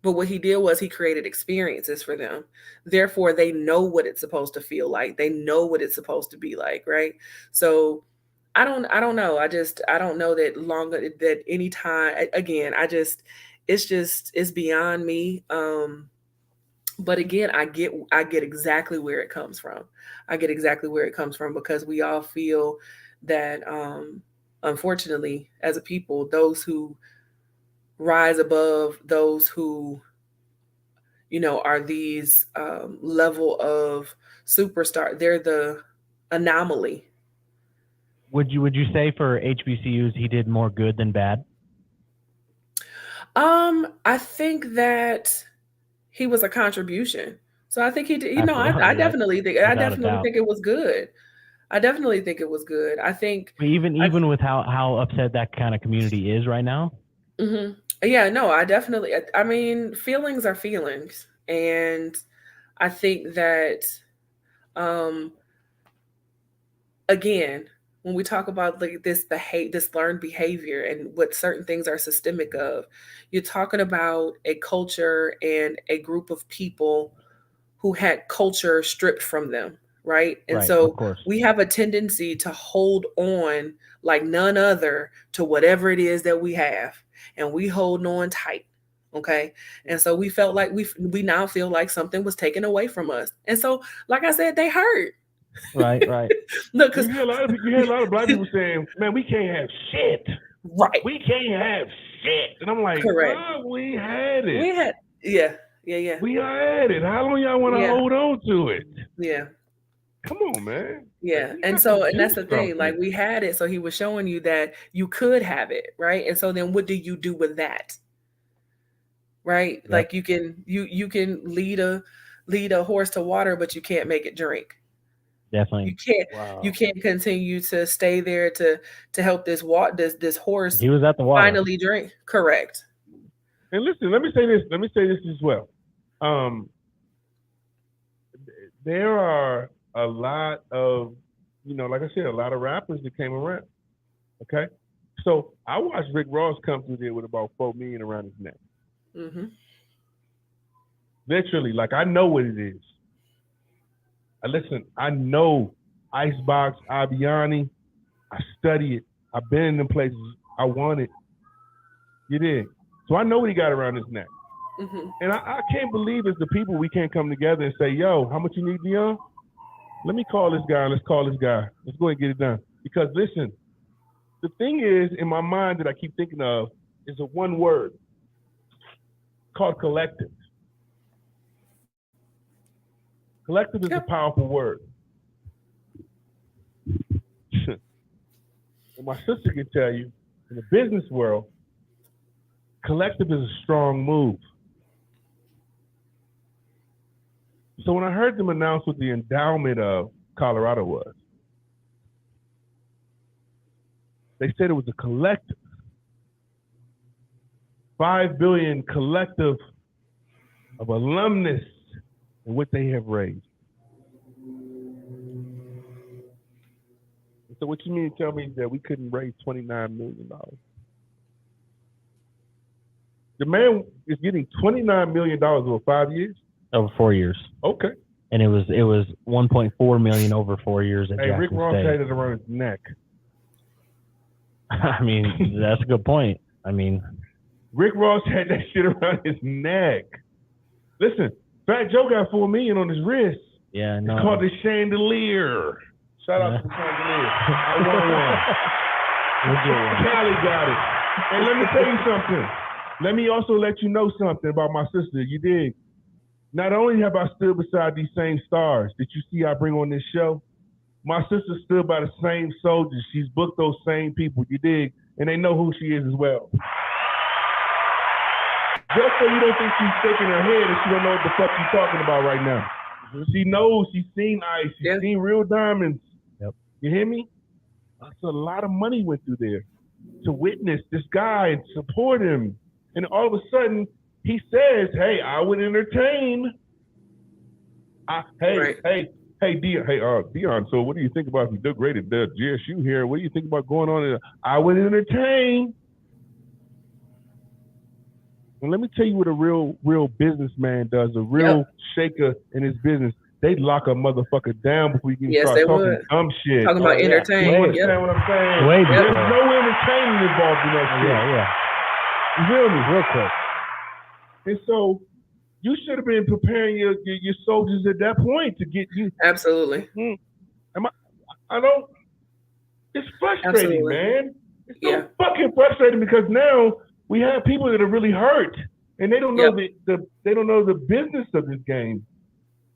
But what he did was he created experiences for them. Therefore, they know what it's supposed to feel like. They know what it's supposed to be like, right? So I don't know. I don't know that any time, again, it's beyond me. But again, I get exactly where it comes from. I get exactly where it comes from because we all feel that, unfortunately, as a people, those who rise above those who, are these level of superstar, they're the anomaly. Would you say for HBCUs he did more good than bad? I think that he was a contribution. So I think he did. I definitely think it was good. I definitely think it was good. I think even with how upset that kind of community is right now. Mm-hmm. Yeah, no, I mean, feelings are feelings, and I think that, again, when we talk about this learned behavior and what certain things are systemic of, you're talking about a culture and a group of people who had culture stripped from them, right? And so we have a tendency to hold on like none other to whatever it is that we have, and we hold on tight. Okay. And so we felt like we now feel like something was taken away from us. And so, like I said, they hurt. Right. Look, because you hear a lot of black people saying, "Man, we can't have shit." Right. We can't have shit. And I'm like, correct. Oh, we had it. We had, yeah. We had it. How long y'all want to hold on to it? Yeah. Come on, man. Yeah. Like, And that's the thing. Like, we had it, so he was showing you that you could have it, right? And so then what do you do with that? Right? Yep. Like, you can lead a horse to water, but you can't make it drink. Definitely. You can't continue to stay there to help this horse He was at the water. finally drink. Correct. And listen, let me say this as well. There are a lot of, like I said, a lot of rappers that came around. Okay, so I watched Rick Ross come through there with about $4 million around his neck. Mm-hmm. Literally, like, I know what it is. Listen, I know Icebox, Aviani. I study it. I've been in them places. I want it. You did. So I know what he got around his neck. Mm-hmm. And I can't believe as the people we can't come together and say, yo, how much you need, Deion? Let me call this guy. Let's call this guy. Let's go ahead and get it done. Because listen, the thing is, in my mind that I keep thinking of is a one word called collective. Collective is a powerful word. And my sister can tell you, in the business world, collective is a strong move. So when I heard them announce what the endowment of Colorado was, they said it was a collective, $5 billion collective of alumnus and what they have raised. So what you mean to tell me that we couldn't raise $29 million? The man is getting $29 million over 5 years? Over 4 years. Okay. And it was 1.4 million over 4 years at Jackson Rick Ross State. had it around his neck. I mean, that's a good point. I mean, Rick Ross had that shit around his neck. Listen, Fat Joe got $4 million on his wrist. Yeah, no. It's called the chandelier. Shout out to the chandelier. I won one. Cali got it. And let me tell you something. Let me also let you know something about my sister. You dig? Not only have I stood beside these same stars that you see I bring on this show, my sister stood by the same soldiers. She's booked those same people. You dig? And they know who she is as well. Just so you don't think she's shaking her head and she don't know what the fuck she's talking about right now. She knows. She's seen ice. She's seen real diamonds. Yep. You hear me? That's a lot of money went through there to witness this guy and support him. And all of a sudden, he says, hey, I would entertain. Deion, so what do you think about if we degraded the GSU here? What do you think about going on? I would entertain. And let me tell you what a real businessman does, a real shaker in his business. They'd lock a motherfucker down before you can start talking dumb shit. Talking about entertaining. You understand what I'm saying? There's no entertainment involved in that shit. Yeah. You feel me? Real quick. And so you should have been preparing your soldiers at that point to get you. Absolutely. It's frustrating, man. It's so fucking frustrating because now we have people that are really hurt and they don't know they don't know the business of this game.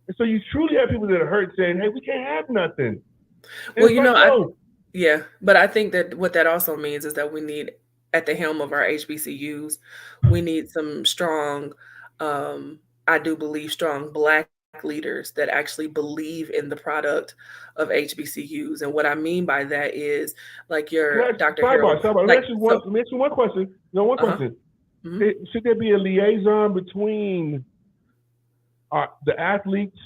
And so you truly have people that are hurt saying, hey, we can't have nothing. And but I think that what that also means is that we need, at the helm of our HBCUs, we need some strong, I do believe, strong Black leaders that actually believe in the product of HBCUs. And what I mean by that is, like your Dr. Harold. Let me ask you one question. Question. Mm-hmm. Should there be a liaison between the athletes,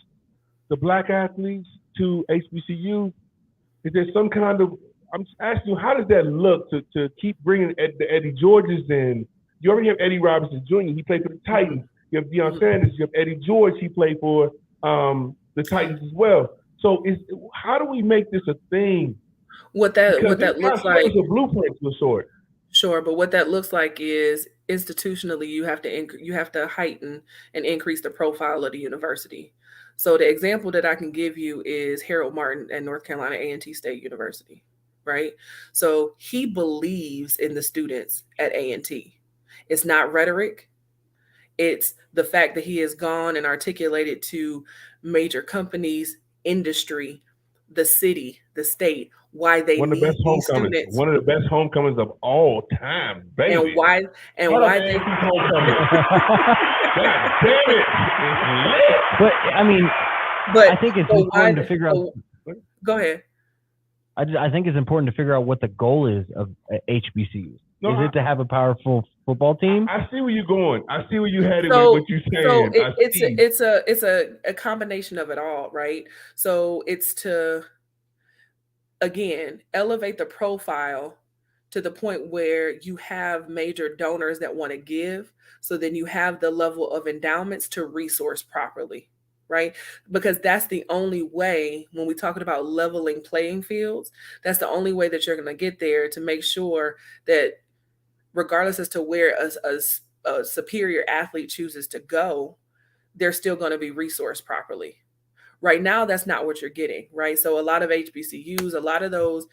the Black athletes, to HBCU? Is there some kind of, I'm asking you, how does that look to keep bringing the Eddie Georges in? You already have Eddie Robinson Jr. He played for the Titans. You have Deion Sanders. You have Eddie George. He played for the Titans as well. So how do we make this a thing? What that looks like is a blueprint of a sort. Sure, but what that looks like is institutionally you have to heighten and increase the profile of the university. So the example that I can give you is Harold Martin at North Carolina A&T State University, right? So he believes in the students at A&T. It's not rhetoric. It's the fact that he has gone and articulated to major companies, industry, the city, the state, why they One of the need best these homecomings. students, One of the best homecomings of all time, baby. and why Hold why up, they. homecoming. God damn it! It's lit. But I mean, But I think it's so important to figure out. Go ahead. I think it's important to figure out what the goal is of HBCUs. No, is it to have a powerful football team? I see where you're going. I see where you headed with So, what you're saying. it's a combination of it all, right? So it's to, again, elevate the profile to the point where you have major donors that want to give. So then you have the level of endowments to resource properly, right? Because that's the only way, when we're talking about leveling playing fields, that's the only way that you're going to get there, to make sure that regardless as to where a superior athlete chooses to go, they're still going to be resourced properly. Right now, that's not what you're getting, right? So a lot of HBCUs, a lot of those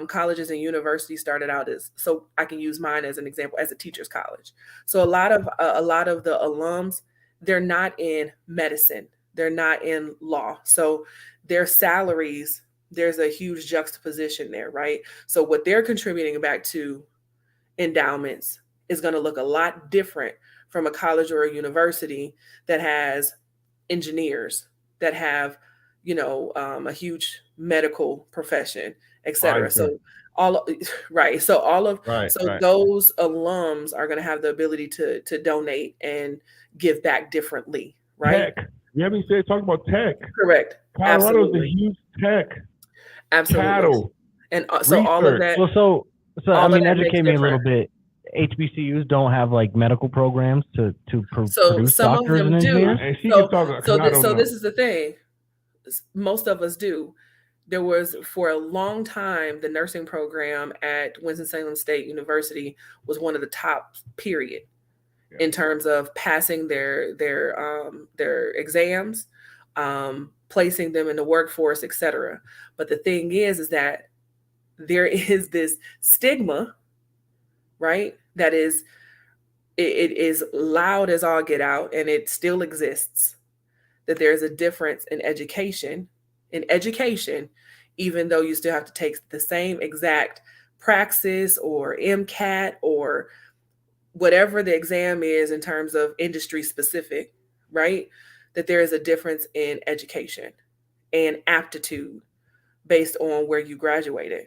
colleges and universities started out as, so I can use mine as an example, as a teacher's college. So a lot of the alums, they're not in medicine, they're not in law. So their salaries, there's a huge juxtaposition there, right? So what they're contributing back to endowments is going to look a lot different from a college or a university that has engineers, that have, a huge medical profession, etc. So right. So those alums are going to have the ability to donate and give back differently, right? Tech. You haven't said talk about tech. Correct. Colorado's a huge tech. Absolutely. Cattle. And so all of that. Well, so I mean, educate me a little bit. HBCUs don't have like medical programs to produce some doctors of them and engineers. Do. So this is the thing. Most of us do. There was, for a long time, the nursing program at Winston-Salem State University was one of the top, period, in terms of passing their exams, placing them in the workforce, etc. But the thing is that there is this stigma, right? That is, it is loud as all get out, and it still exists, that there's a difference in education, even though you still have to take the same exact praxis or MCAT or whatever the exam is in terms of industry specific, right? That there is a difference in education and aptitude based on where you graduated,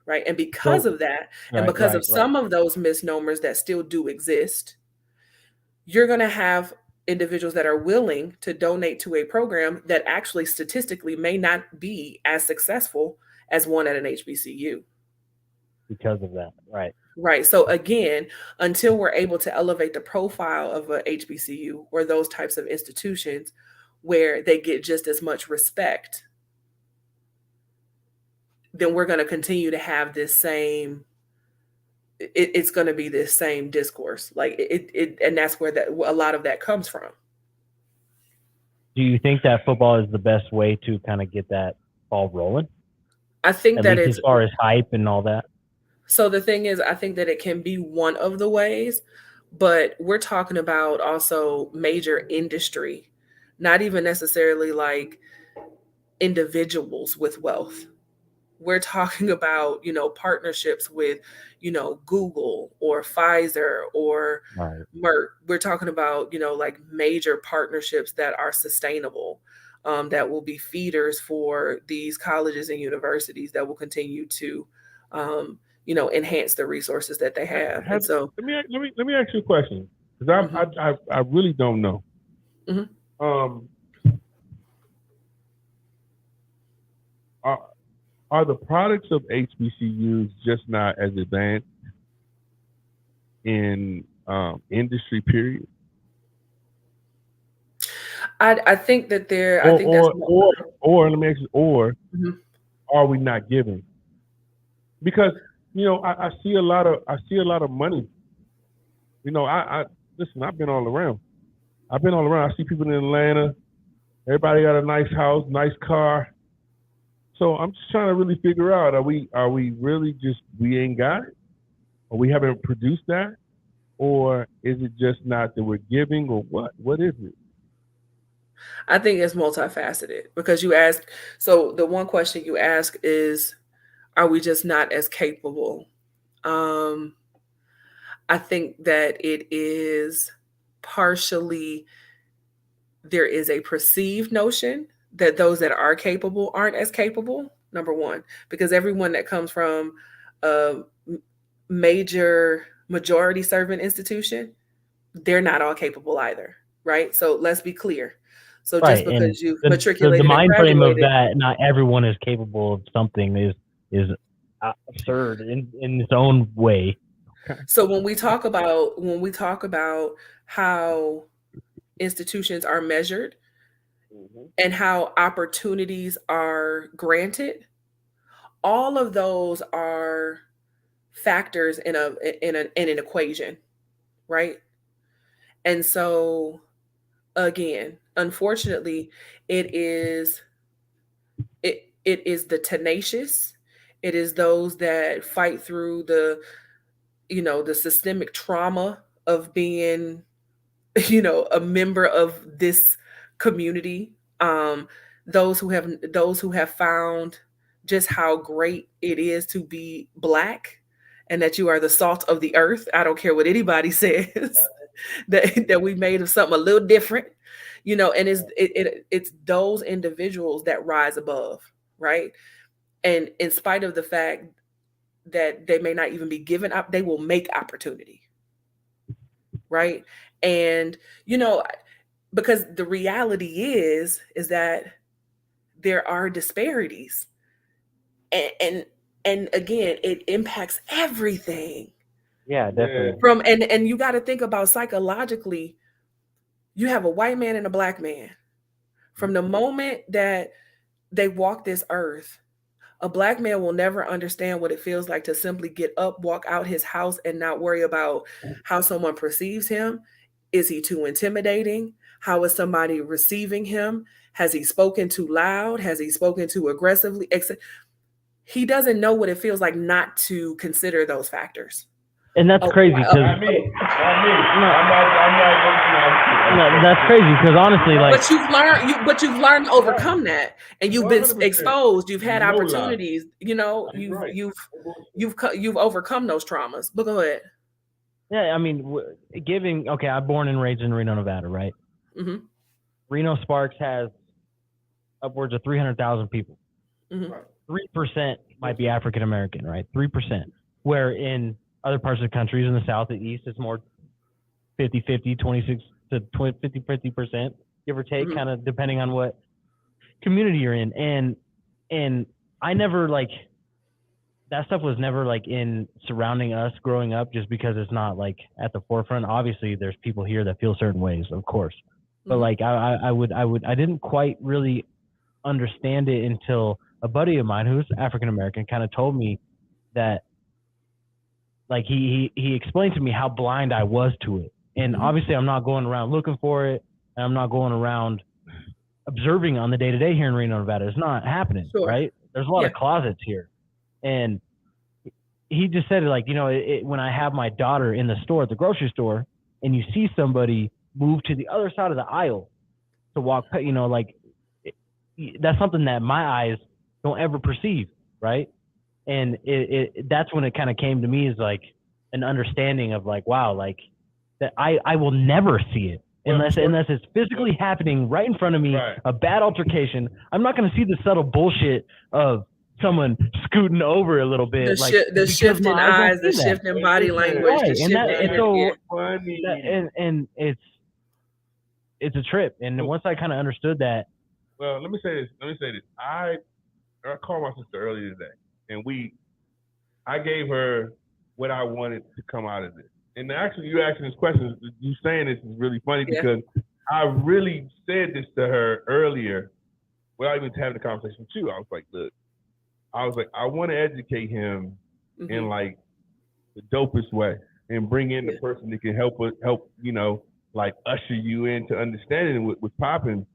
right? And because of that, and because of some of those misnomers that still do exist, you're going to have individuals that are willing to donate to a program that actually statistically may not be as successful as one at an HBCU. Because of that, right. Right. So again, until we're able to elevate the profile of a HBCU or those types of institutions where they get just as much respect, then we're going to continue to have this same, it's going to be this same discourse. Like and that's where a lot of that comes from. Do you think that football is the best way to kind of get that ball rolling? I think that it's, as far as hype and all that. So the thing is, I think that it can be one of the ways, but we're talking about also major industry, not even necessarily like individuals with wealth. We're talking about, partnerships with, Google or Pfizer or Merck. We're talking about, like major partnerships that are sustainable, that will be feeders for these colleges and universities that will continue to, enhance the resources that they have. And so let me ask you a question, because I really don't know. Mm-hmm. Are the products of HBCUs just not as advanced in industry, period? I think that they're. Or, I think that's more. Or let me ask you. Or Mm-hmm. Are we not giving? Because I see a lot of money. I listen. I've been all around. I see people in Atlanta. Everybody got a nice house, nice car. So I'm just trying to really figure out, are we really just, we ain't got it? Or we haven't produced that? Or is it just not that we're giving, or what? What is it? I think it's multifaceted because you ask. So the one question you ask is, are we just not as capable? Um, I think that it is partially there is a perceived notion that those that are capable aren't as capable. Number one, because everyone that comes from a major majority servant institution, they're not all capable either, right? So let's be clear. So just Right, and because you've the matriculated and mind frame of graduated, that, not everyone is capable of something, is absurd in its own way. so when we talk about how institutions are measured and how opportunities are granted, all of those are factors in an equation, right? And so again, unfortunately, it is it is the tenacious, it is those that fight through the systemic trauma of being a member of this community, um those who have found just how great it is to be Black, and that you are the salt of the earth. I don't care what anybody says. that we made of something a little different, and it's those individuals that rise above, right? And in spite of the fact that they may not even be given up, they will make opportunity, right? And because the reality is that there are disparities, and again, it impacts everything. Yeah, definitely. And you got to think about psychologically. You have a white man and a Black man. From the moment that they walk this earth, a Black man will never understand what it feels like to simply get up, walk out his house, and not worry about how someone perceives him. Is he too intimidating? How is somebody receiving him? Has he spoken too loud? Has he spoken too aggressively? He doesn't know what it feels like not to consider those factors. And that's crazy because I'm not. That's crazy because honestly, like, but you've learned to overcome that, and you've been 100%. exposed. You've had No lie. opportunities. You've overcome those traumas. But go ahead. Yeah, I mean, I'm born and raised in Reno, Nevada, right? Mm-hmm. Reno Sparks has upwards of 300,000 people. Mm-hmm. 3% might be African American, right? 3%. Where in other parts of the country, in the South and East, it's more 50-50, 26 to 50%, give or take, kind of depending on what community you're in. And I never that stuff was never in surrounding us growing up, just because it's not at the forefront. Obviously there's people here that feel certain ways, of course, but I didn't quite really understand it until a buddy of mine who's African American kind of told me that, he explained to me how blind I was to it. And obviously I'm not going around looking for it, and I'm not going around observing on the day-to-day here in Reno, Nevada. It's not happening, right? There's a lot of closets here. And he just said when I have my daughter in the store, at the grocery store, and you see somebody move to the other side of the aisle to walk, that's something that my eyes don't ever perceive, right? And that's when it kind of came to me as an understanding of wow, that I will never see it unless it's physically happening right in front of me, right. A bad altercation. I'm not going to see the subtle bullshit of someone scooting over a little bit, the shift in eyes, the shift in body language, right. The shift and it's a trip. And once I kind of understood that. Well, let me say this. I called my sister earlier today, and I gave her what I wanted to come out of this. And actually, you asking this question, you saying this is really funny because I really said this to her earlier without even having the conversation with you. I was like, look, I want to educate him in the dopest way and bring in the person that can help usher you into understanding what's popping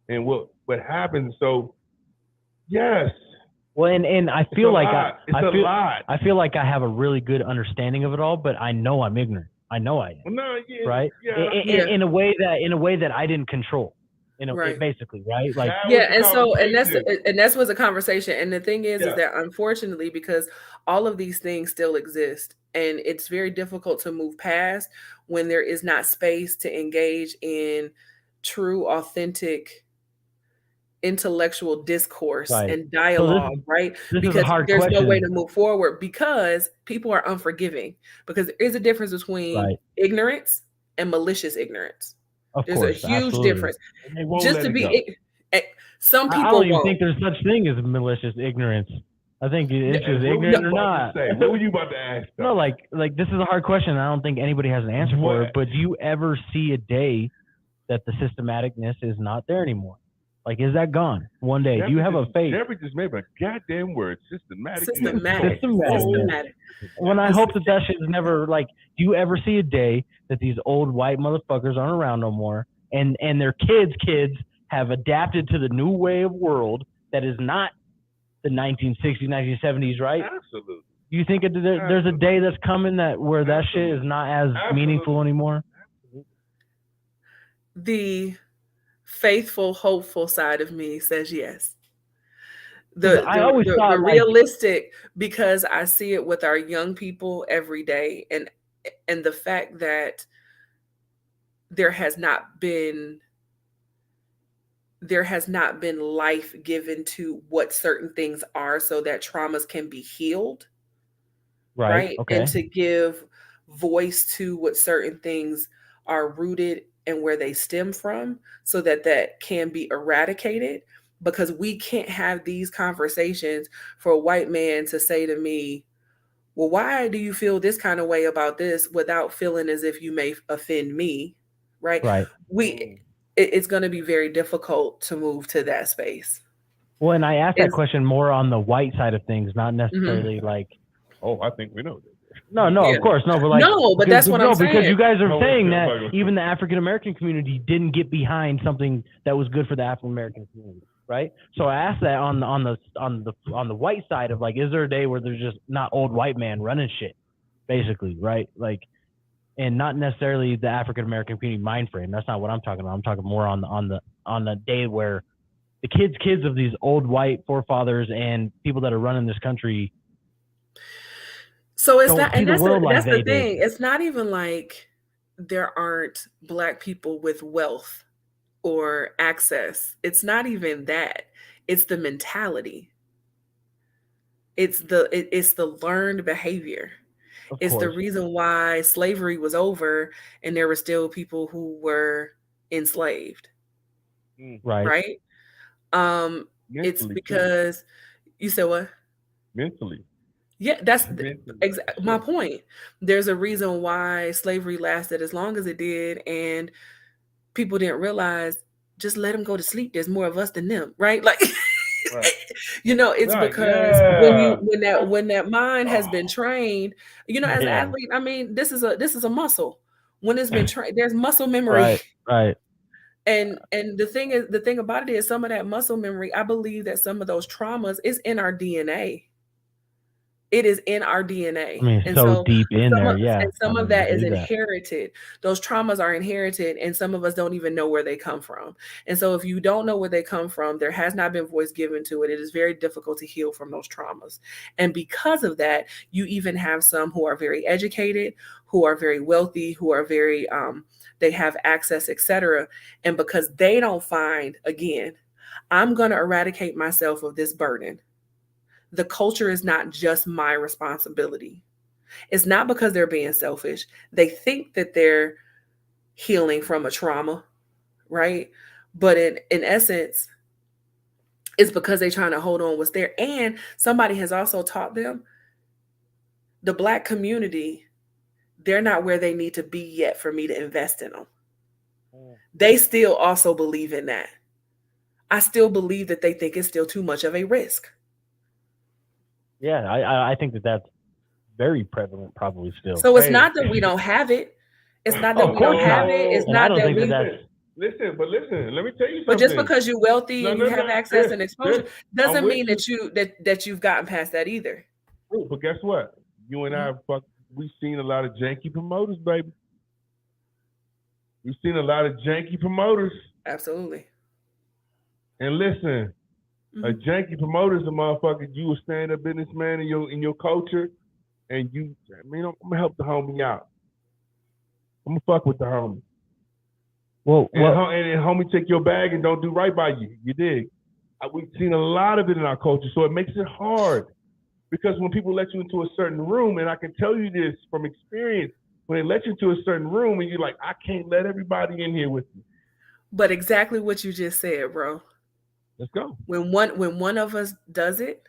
and what happens. So, yes. Well, and I feel I feel like I have a really good understanding of it all, but I know I'm ignorant. I know I am. No, right? In a way that I didn't control. basically, right? Like, and that's what's a conversation. And the thing is that unfortunately, because all of these things still exist, and it's very difficult to move past when there is not space to engage in true, authentic intellectual discourse and dialogue, right? Because there's no way to move forward because people are unforgiving. Because there is a difference between ignorance and malicious ignorance. There's a huge difference. Just to be, some people I don't even think there's such thing as malicious ignorance. I think it's just ignorant or not. What were you about to ask? No, like this is a hard question. I don't think anybody has an answer for it. But do you ever see a day that the systematicness is not there anymore? Like, is that gone one day? Do you have a faith? Jeffrey just made a goddamn word, systematic. Systematic. When I hope that shit is never, like, do you ever see a day that these old white motherfuckers aren't around no more and their kids have adapted to the new way of world that is not the 1960s, 1970s, right? Absolutely. Do you think there's a day that's coming where that shit is not as meaningful anymore? The faithful, hopeful side of me says yes. The realistic, because I see it with our young people every day, and the fact that there has not been life given to what certain things are so that traumas can be healed. Right. Okay. And to give voice to what certain things are rooted and where they stem from so that can be eradicated, because we can't have these conversations for a white man to say to me, well, why do you feel this kind of way about this, without feeling as if you may offend me? Right. It's going to be very difficult to move to that space. Well, and I asked that question more on the white side of things, not necessarily like, I think we know that. No, of course, no, but like, but that's what I'm saying. Because you guys are saying that even the African American community didn't get behind something that was good for the African American community, right? So I asked that on the white side of, like, is there a day where there's just not old white man running shit, basically, right? Like, and not necessarily the African American community mind frame. That's not what I'm talking about. I'm talking more on the day where the kids of these old white forefathers and people that are running this country. So it's not, and that's the thing. It's not even like there aren't Black people with wealth or access. It's not even that. It's the mentality. It's the learned behavior. It's the reason why slavery was over and there were still people who were enslaved. Right. It's because you said what? Mentally. Yeah, that's my point. There's a reason why slavery lasted as long as it did, and people didn't realize, just let them go to sleep. There's more of us than them, right? Like, it's because when that mind has been trained, as an athlete, I mean, this is a muscle. When it's been trained, there's muscle memory. Right. And the thing about it is, some of that muscle memory, I believe that some of those traumas is in our DNA. It is in our DNA. I mean, so deep in there, and some of that is inherited. Those traumas are inherited, and some of us don't even know where they come from. And so if you don't know where they come from, there has not been voice given to it. It is very difficult to heal from those traumas. And because of that, you even have some who are very educated, who are very wealthy, who are very, they have access, etc. And because they don't find, again, I'm going to eradicate myself of this burden. The culture is not just my responsibility. It's not because they're being selfish. They think that they're healing from a trauma, right? But in essence, it's because they're trying to hold on what's there. And somebody has also taught them, the Black community, they're not where they need to be yet for me to invest in them. They still also believe in that. I still believe that they think it's still too much of a risk. Yeah, I think that's very prevalent, probably still. So it's not that we don't have it. It's not that we don't have it. It's not that we. Listen, let me tell you something. But just because you're wealthy and you have access and exposure doesn't mean that you've gotten past that either. But guess what? You and I, we've seen a lot of janky promoters, baby. We've seen a lot of janky promoters. Absolutely. And listen, a janky promoter's a motherfucker. You a stand-up businessman in your culture, and I'm gonna help the homie out. I'm gonna fuck with the homie. Well, and homie take your bag and don't do right by you. You dig? We've seen a lot of it in our culture, so it makes it hard. Because when people let you into a certain room, and I can tell you this from experience, when they let you into a certain room and you're like, I can't let everybody in here with me. But exactly what you just said, bro. Let's go. When one of us does it,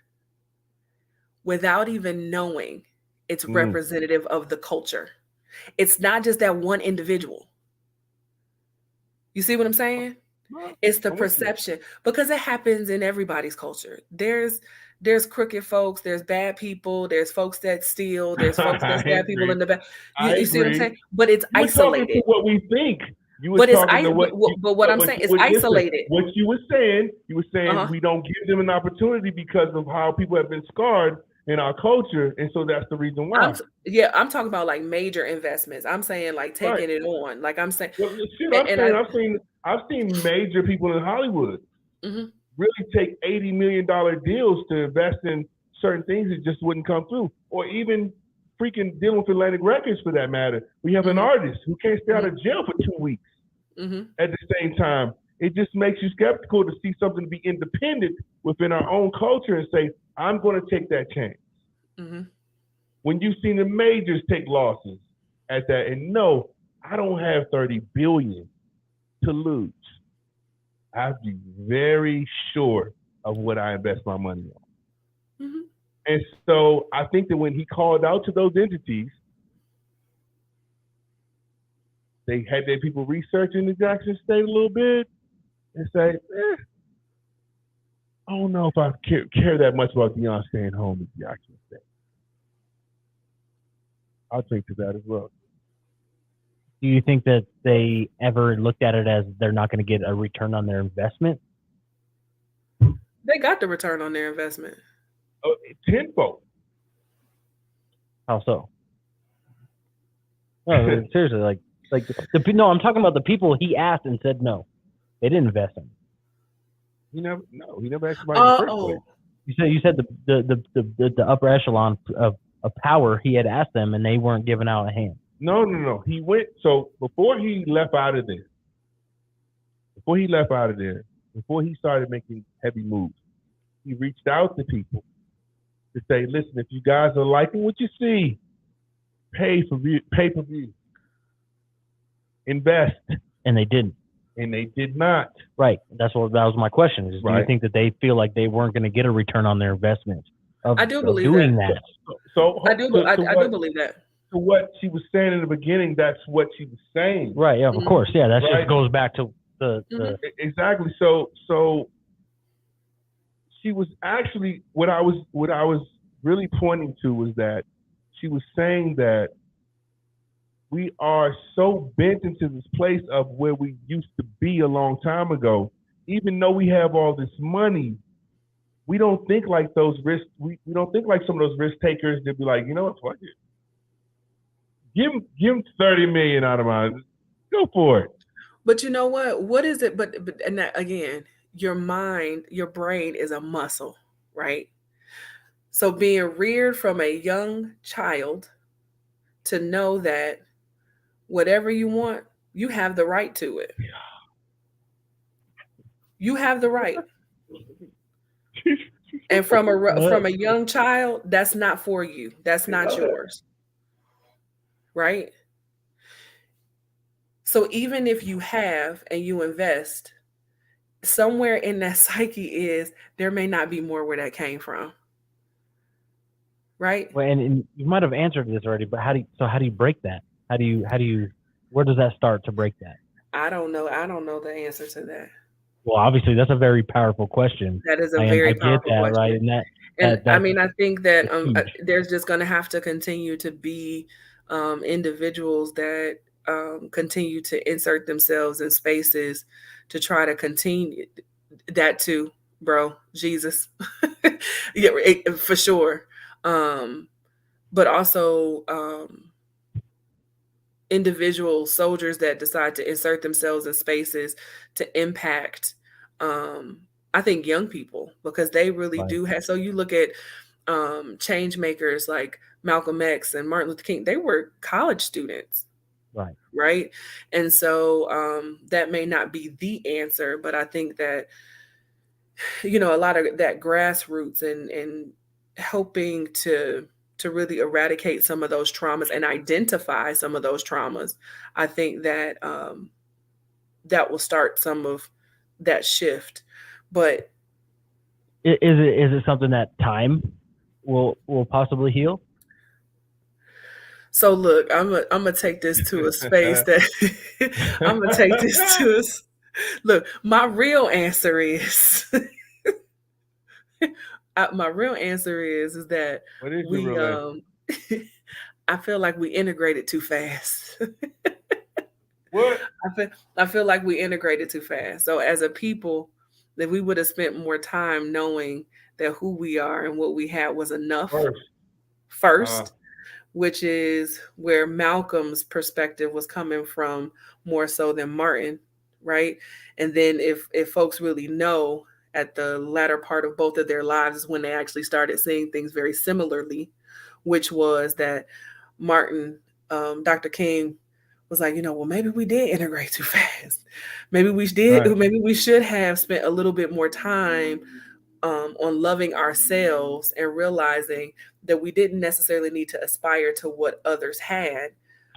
without even knowing, it's representative of the culture. It's not just that one individual. You see what I'm saying? It's the perception, because it happens in everybody's culture. There's crooked folks, there's bad people, there's folks that steal, there's folks that stab people in the back. You see what I'm saying? But it's isolated. Talking to what we think. But what I'm saying is isolated. What you were saying, we don't give them an opportunity because of how people have been scarred in our culture, and so that's the reason why. I'm talking about like major investments. I'm saying like taking it on. Like I'm saying, I've seen major people in Hollywood really take $80 million deals to invest in certain things that just wouldn't come through, or even freaking dealing with Atlantic Records for that matter. We have an artist who can't stay out of jail for 2 weeks. At the same time, it just makes you skeptical to see something be independent within our own culture and say, I'm going to take that chance. When you've seen the majors take losses at that, and no, I don't have $30 billion to lose. I have to be very sure of what I invest my money on. And so I think that when he called out to those entities, they had their people researching the Jackson State a little bit and say, I don't know if I care that much about Deion staying home at Jackson State. I'll drink to that as well. Do you think that they ever looked at it as they're not going to get a return on their investment? They got the return on their investment. Tenfold. How so? No, seriously, no, I'm talking about the people he asked and said no. They didn't invest in. He never asked anybody in the first place. You said the upper echelon of power, he had asked them and they weren't giving out a hand. No. He went, so before he left out of there, before he started making heavy moves, he reached out to people to say, listen, if you guys are liking what you see, pay-per-view. Invest. And they didn't. And they did not. Right. That was my question. Do you think that they feel like they weren't going to get a return on their investment? I do believe that. I do believe that. To what she was saying in the beginning, that's what she was saying. Right. Yeah. Of course. Yeah. That just goes back to the exactly. So she was actually what I was really pointing to was that she was saying that we are so bent into this place of where we used to be a long time ago. Even though we have all this money, we don't think like those risk. We don't think like some of those risk takers. They'd be like, you know what, fuck it. Give him $30 million out of mine. Go for it. But you know what? What is it? But and that, again, your mind, your brain is a muscle, right? So being reared from a young child to know that whatever you want, you have the right to it. You have the right. And from a young child, that's not for you. That's not yours. Right? So even if you have and you invest, somewhere in that psyche is there may not be more where that came from. Right? Well, and you might have answered this already, but how do you break that? How do you where does that start to break that? I don't know the answer to that. Well, obviously that's a very powerful question. That is a very powerful question. Right? And I mean, I think that there's just going to have to continue to be individuals that continue to insert themselves in spaces to try to continue that too, bro. Jesus, yeah, for sure. But also individual soldiers that decide to insert themselves in spaces to impact I think young people, because they really Right. do have. So you look at change makers like Malcolm X and Martin Luther King. They were college students, Right. right? And so that may not be the answer, but I think that a lot of that grassroots and helping to really eradicate some of those traumas and identify some of those traumas, I think that that will start some of that shift. But is it something that time will possibly heal? So look, I'm gonna take this to a space that I'm gonna take this to us. Look, my real answer is my real answer is that What is your we real answer? I feel like we integrated too fast. What? I feel like we integrated too fast. So as a people, that we would have spent more time knowing that who we are and what we had was enough first, which is where Malcolm's perspective was coming from more so than Martin, right? And then if folks really know, at the latter part of both of their lives is when they actually started seeing things very similarly, which was that Martin, Dr. King was like, well, maybe we did integrate too fast. Maybe we did. Right. Maybe we should have spent a little bit more time on loving ourselves and realizing that we didn't necessarily need to aspire to what others had,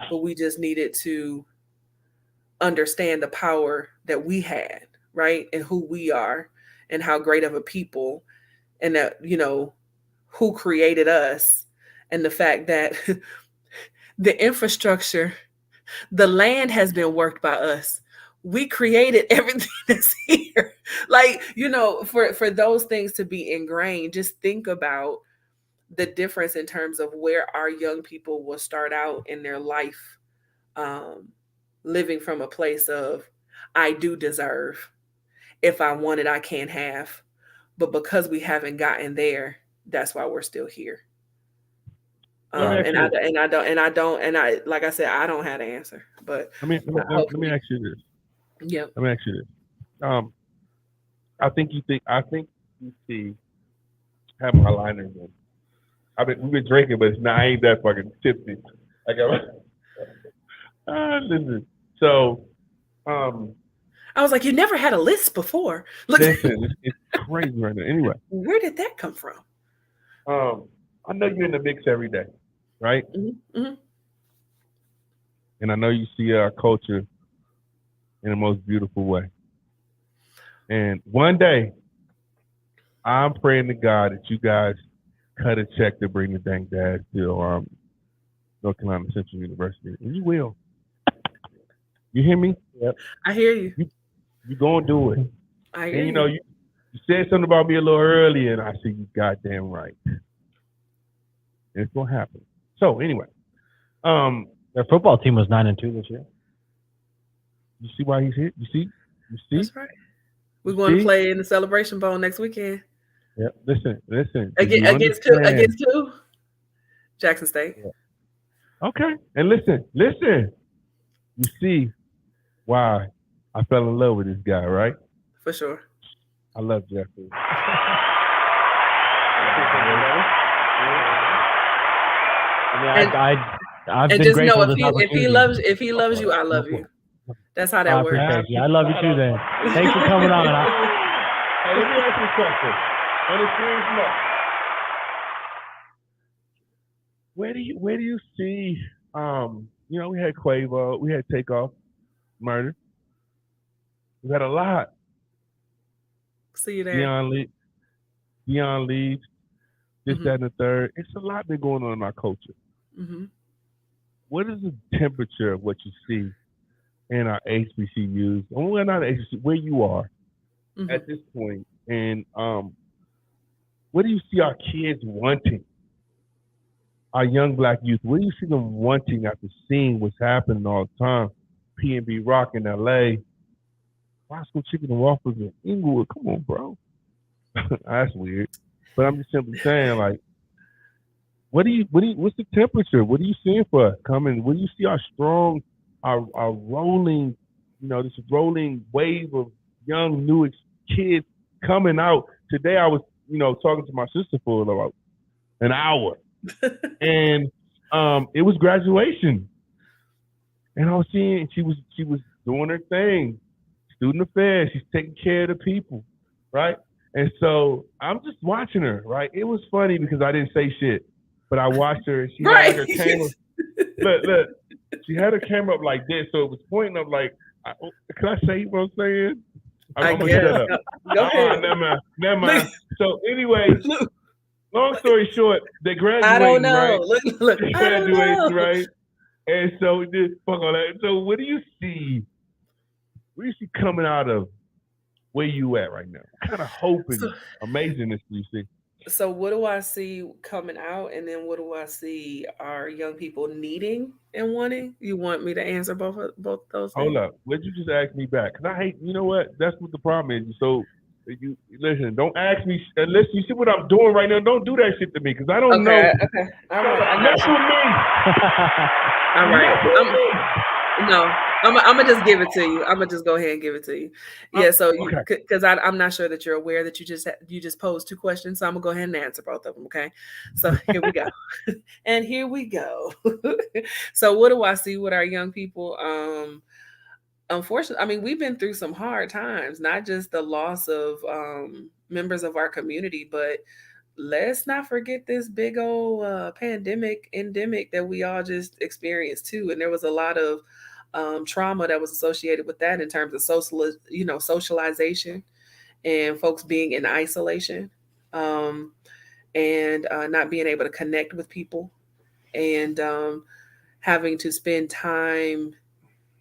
but we just needed to understand the power that we had, right? And who we are and how great of a people, and that, who created us, and the fact that the infrastructure, the land has been worked by us. We created everything that's here. Like, for those things to be ingrained, just think about the difference in terms of where our young people will start out in their life, living from a place of, I do deserve. If I want it, I can have. But because we haven't gotten there, that's why we're still here. And I like I said, I don't have the answer. But let me ask you this. Yeah. Let me ask you this. I think you see have my liners in. We've been drinking, but I ain't that fucking tipsy. I got listen. So I was like, you never had a list before. Look, listen, it's crazy right now. Anyway, where did that come from? I know you're in the mix every day, right? Mm-hmm. Mm-hmm. And I know you see our culture in the most beautiful way. And one day, I'm praying to God that you guys cut a check to bring the dang dad to North Carolina Central University. And you will. You hear me? Yep. I hear you. You gonna do it. I hear you. You said something about me a little earlier, and I said, you goddamn right. And it's gonna happen. So anyway, their football team was 9-2 this year. You see why he's here? You see? That's right. We're going to play in the Celebration Bowl next weekend. Yeah. Listen. Against who? Jackson State. Yeah. Okay. And listen. You see why I fell in love with this guy, right? For sure. I love Jeffrey. I've and been just know if he loves you, I love you. That's how that works. Yeah, I love you too. Then thanks for coming on. Hey, let me ask you a question. On a serious note, where do you see? We had Quavo, we had Takeoff, Murder. We had a lot. See you there. Deion leaves. This, that, and the third. It's a lot been going on in our culture. Mm-hmm. What is the temperature of what you see in our HBCUs? And we're not HBCU, where you are at this point. And what do you see our kids wanting? Our young Black youth, what do you see them wanting after seeing what's happening all the time? P&B Rock in LA, Roscoe Chicken and Waffles in Inglewood. Come on, bro. That's weird. But I'm just simply saying, like, what's the temperature? What are you seeing for us coming? What do you see our strong, our rolling, this rolling wave of young, new kids coming out. Today I was, talking to my sister for about an hour. And it was graduation. And I was seeing she was doing her thing. Student affairs. She's taking care of the people. Right? And so I'm just watching her, right? It was funny because I didn't say shit. But I watched her. She had her camera. Look. She had her camera up like this, so it was pointing up like. Can I say what I'm saying? I'm gonna shut up. Go ahead. Never mind. So anyway, long story short, they graduating. I don't know. Right? Look. They graduating, right? And so fuck all that. So what do you see? What do you see coming out of where you at right now? What kind of hope and amazingness do you see? So what do I see coming out, and then what do I see our young people needing and wanting? You want me to answer both those things? Hold up. Would you just ask me back? Because I hate, you know what? That's what the problem is. So you listen, don't ask me unless you see what I'm doing right now. Don't do that shit to me because I don't know. Okay. All right. Mess with me. All right. No, I'm gonna just give it to you. I'm gonna just go ahead and give it to you. Yeah. So because I'm not sure that you're aware that you just posed 2 questions. So I'm gonna go ahead and answer both of them. Okay. So here we go. And here we go. So what do I see with our young people? Unfortunately, I mean, we've been through some hard times, not just the loss of members of our community, but let's not forget this big old endemic that we all just experienced too. And there was a lot of trauma that was associated with that in terms of socialization and folks being in isolation and not being able to connect with people and having to spend time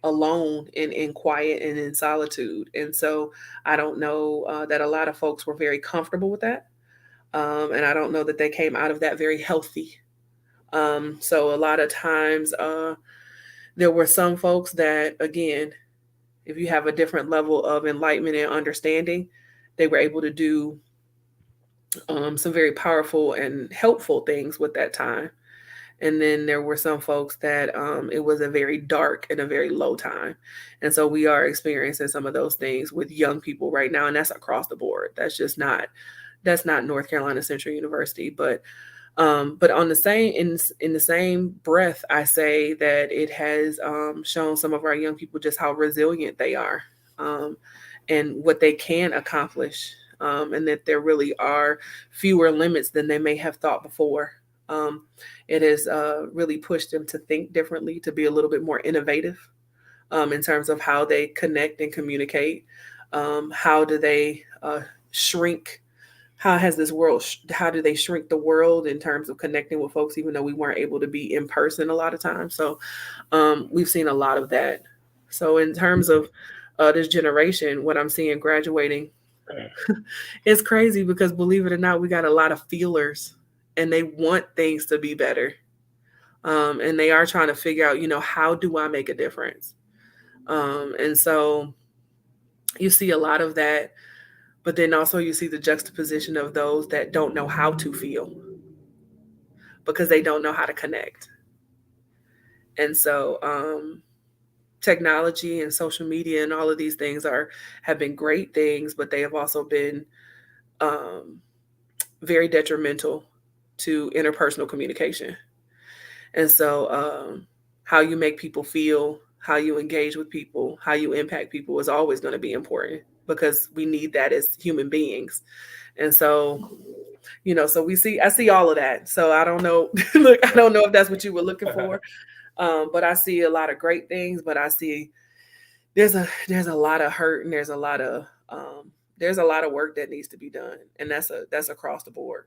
alone in quiet and in solitude. And so I don't know that a lot of folks were very comfortable with that. And I don't know that they came out of that very healthy. So a lot of times there were some folks that, again, if you have a different level of enlightenment and understanding, they were able to do some very powerful and helpful things with that time. And then there were some folks that it was a very dark and a very low time. And so we are experiencing some of those things with young people right now. And that's across the board. That's not North Carolina Central University. But on the same in the same breath, I say that it has shown some of our young people just how resilient they are and what they can accomplish. And that there really are fewer limits than they may have thought before. It has really pushed them to think differently, to be a little bit more innovative in terms of how they connect and communicate. How do they shrink? How do they shrink the world in terms of connecting with folks, even though we weren't able to be in person a lot of times? So we've seen a lot of that. So in terms of this generation, what I'm seeing graduating, it's crazy because believe it or not, we got a lot of feelers. And they want things to be better. And they are trying to figure out, how do I make a difference? And so you see a lot of that. But then also you see the juxtaposition of those that don't know how to feel because they don't know how to connect. And so technology and social media and all of these things have been great things, but they have also been very detrimental to interpersonal communication. And so how you make people feel, how you engage with people, how you impact people is always going to be important because we need that as human beings. And so, so I see all of that. So I don't know, look, I don't know if that's what you were looking for, but I see a lot of great things, but I see there's a lot of hurt and there's a lot of work that needs to be done. And that's across the board.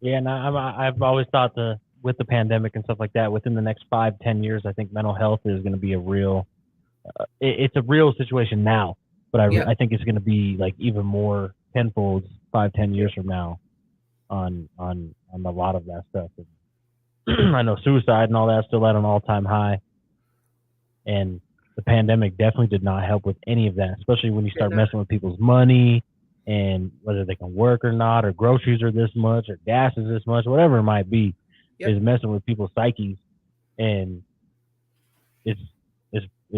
Yeah, and I've always thought with the pandemic and stuff like that, within the next 5-10 years, I think mental health is going to be a real. It's a real situation now, but I think it's going to be like even more tenfold 5-10 years from now, on a lot of that stuff. I know suicide and all that still at an all-time high, and the pandemic definitely did not help with any of that, especially when you start messing with people's money. And whether they can work or not, or groceries are this much, or gas is this much, whatever it might be, is messing with people's psyches, and it's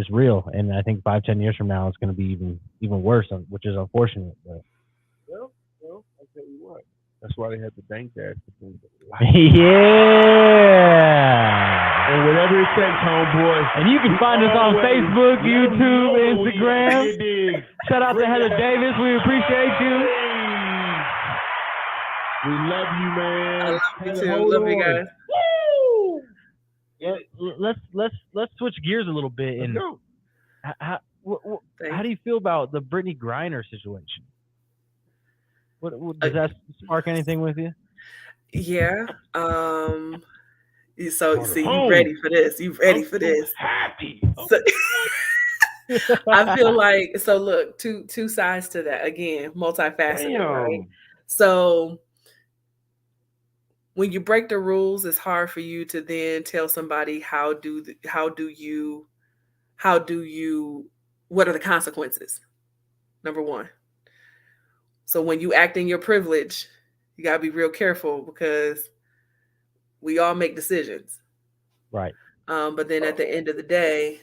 real. And I think 5-10 years from now, it's going to be even worse, which is unfortunate. But That's why they had the dank dash. Yeah. And whatever it takes, homeboy. And you can find us on Facebook, YouTube, Instagram. Shout out to Heather Davis. We appreciate you. We love you, man. I love you too. Love you guys. Woo! Let's switch gears a little bit. And how do you feel about the Brittany Griner situation? What does that spark anything with you? Yeah. So you ready for this? You ready for this? Happy. So, I feel like look, two sides to that. Again, multifaceted, right? So when you break the rules, it's hard for you to then tell somebody what are the consequences? Number one. So when you act in your privilege, you gotta be real careful because we all make decisions. Right. But then at the end of the day,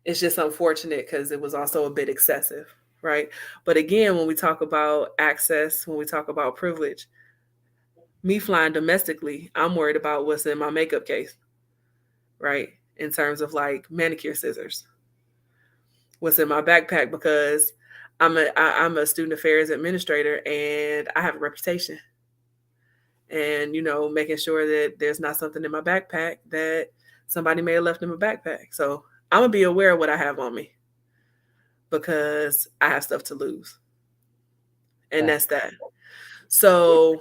it's just unfortunate because it was also a bit excessive, right? But again, when we talk about access, when we talk about privilege, me flying domestically, I'm worried about what's in my makeup case, right? In terms of like manicure scissors. What's in my backpack, because I'm a student affairs administrator and I have a reputation. And, making sure that there's not something in my backpack that somebody may have left in my backpack. So I'm going to be aware of what I have on me because I have stuff to lose. And that's that. So,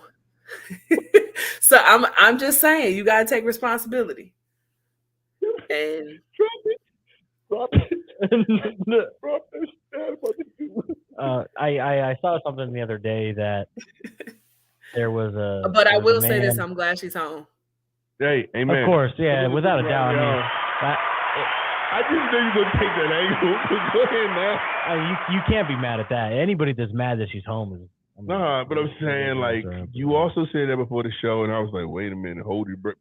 I'm just saying, you got to take responsibility. And Drop it. I saw something the other day that there was a. But I will say this: I'm glad she's home. Hey, amen. Of course, yeah, without a doubt. I just knew you were gonna take that angle. Go ahead now. You can't be mad at that. Anybody that's mad that she's home is. But I'm saying, like, you also said that before the show, and I was like, wait a minute,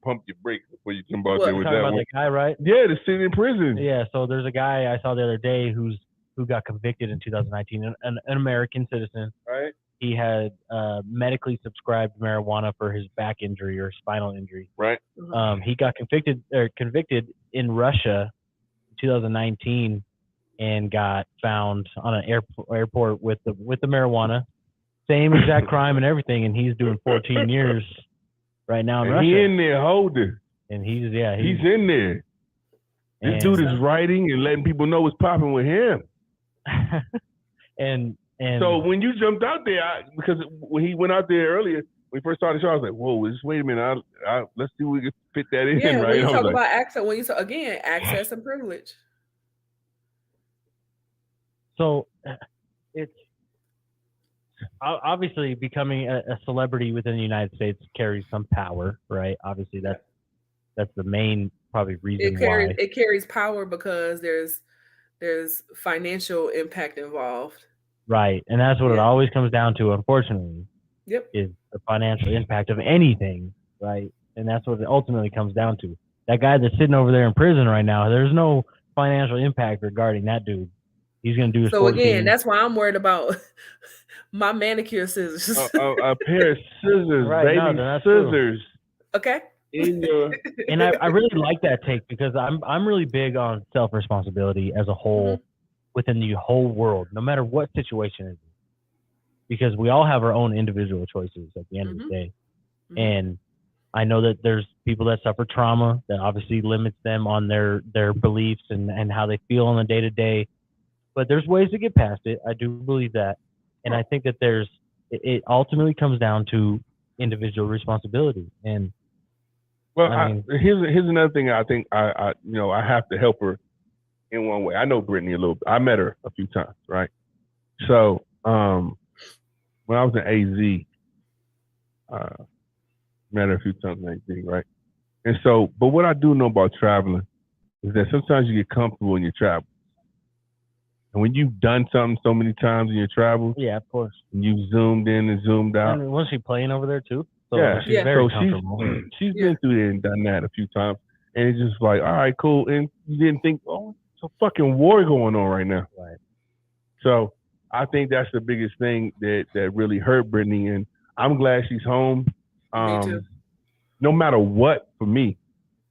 pump your brakes before you come out there with that about one. the guy, right? Yeah, the sitting in prison. Yeah, so there's a guy I saw the other day who got convicted in 2019, an American citizen. Right. He had medically subscribed marijuana for his back injury or spinal injury. Right. He got convicted in Russia in 2019 and got found on an airport with the marijuana. Same exact crime and everything, and he's doing 14 years right now in Russia. He in there holding. And he's in there. This dude is writing and letting people know what's popping with him. and so when you jumped out there, because when he went out there earlier, when we first started the show, I was like, whoa, wait a minute, let's see if we can fit that in. Yeah, right? When you talk about access, access and privilege. So it's obviously becoming a celebrity within the United States carries some power, right? Obviously, that's the main probably reason why it carries power, because there's financial impact involved. Right, and that's what it always comes down to, unfortunately. Yep. Is the financial impact of anything, right? And that's what it ultimately comes down to. That guy that's sitting over there in prison right now, there's no financial impact regarding that dude. He's going to do his 14. Again, that's why I'm worried about my manicure scissors. a pair of scissors, right, baby, scissors. True. Okay. And I really like that take, because I'm really big on self-responsibility as a whole, within the whole world, no matter what situation it is. Because we all have our own individual choices at the end of the day. And I know that there's people that suffer trauma that obviously limits them on their beliefs and how they feel on the day-to-day. But there's ways to get past it. I do believe that. And I think that it ultimately comes down to individual responsibility. And here's another thing. I think I have to help her in one way. I know Brittany a little bit. I met her a few times, right? So when I was in AZ, met her a few times in AZ, right? And so, but what I do know about traveling is that sometimes you get comfortable in your travel. And when you've done something so many times in your travels, yeah, of course, and you zoomed in and zoomed out. And was she playing over there too? So she's very comfortable. She's been through there and done that a few times, and it's just like, all right, cool. And you didn't think, oh, it's a fucking war going on right now. Right. So I think that's the biggest thing that really hurt Brittany, and I'm glad she's home. Me too. No matter what, for me,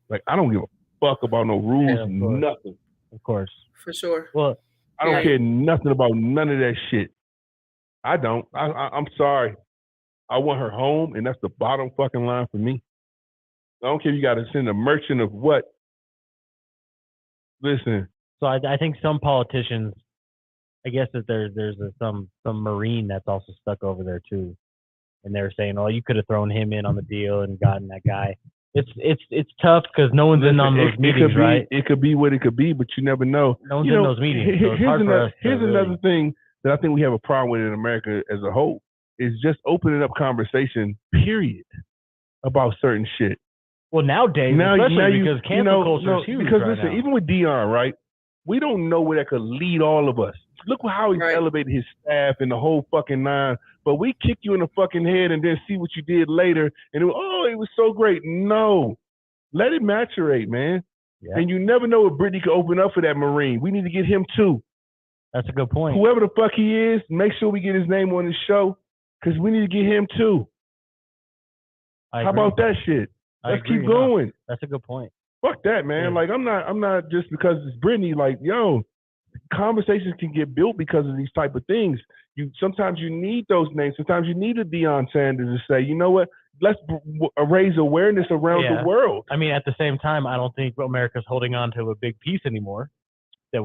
like I don't give a fuck about no rules, nothing. Of course, for sure. Well, I don't care nothing about none of that shit. I don't. I'm sorry. I want her home, and that's the bottom fucking line for me. I don't care if you got to send a merchant of what. Listen. So I think some politicians, I guess that there's some Marine that's also stuck over there too, and they're saying, "Oh, you could have thrown him in on the deal and gotten that guy." It's tough because no one's in on those meetings, right? It could be what it could be, but you never know. No one's in those meetings. So it's hard for us. Here's another thing that I think we have a problem with in America as a whole is just opening up conversation, period, about certain shit. Well, nowadays, especially because cancel culture is huge. Because right listen, now. even with Deion, right? We don't know where that could lead all of us. Look how he's elevated his staff and the whole fucking nine. But we kick you in the fucking head and then see what you did later. And it was so great. No. Let it maturate, man. Yeah. And you never know if Brittany could open up for that Marine. We need to get him too. That's a good point. Whoever the fuck he is, make sure we get his name on the show because we need to get him too. How about that shit? Let's keep going. That's a good point. Fuck that, man. Yeah. Like I'm not just because it's Brittany. Like, yo, conversations can get built because of these type of things. Sometimes you need those names. Sometimes you need a Deion Sanders to say, you know what? Let's raise awareness around the world. I mean, at the same time, I don't think America's holding on to a big piece anymore. That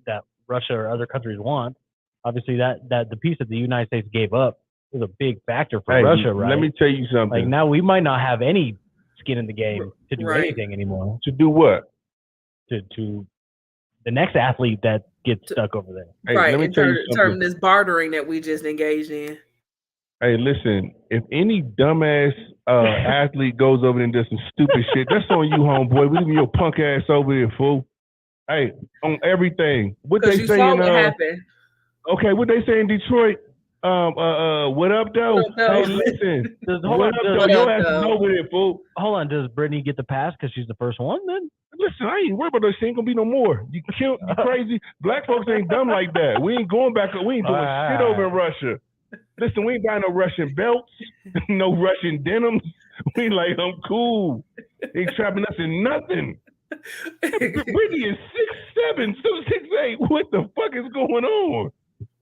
that Russia or other countries want. Obviously, that the piece that the United States gave up was a big factor for Russia, right? Let me tell you something. Like now, we might not have any skin in the game to do anything anymore. To do what? To the next athlete that gets stuck over there. Hey, right. Let me tell you something. This bartering that we just engaged in. Hey, listen, if any dumbass athlete goes over there and does some stupid shit, that's on you, homeboy. We leaving your punk ass over there, fool. Hey, on everything. What they saying? What happened. Okay, what they say in Detroit? What up, though? Hey, listen. What up, though? Your ass is over there, fool. Hold on. Does Brittany get the pass because she's the first one then? Listen, I ain't worried about that. She ain't gonna be no more. You crazy. Black folks ain't dumb like that. We ain't going back. We ain't doing shit over in Russia. Listen, we ain't buying no Russian belts, no Russian denims. We like, I'm cool. They ain't trapping us in nothing. Brittany is 6'7", so 6'8". What the fuck is going on?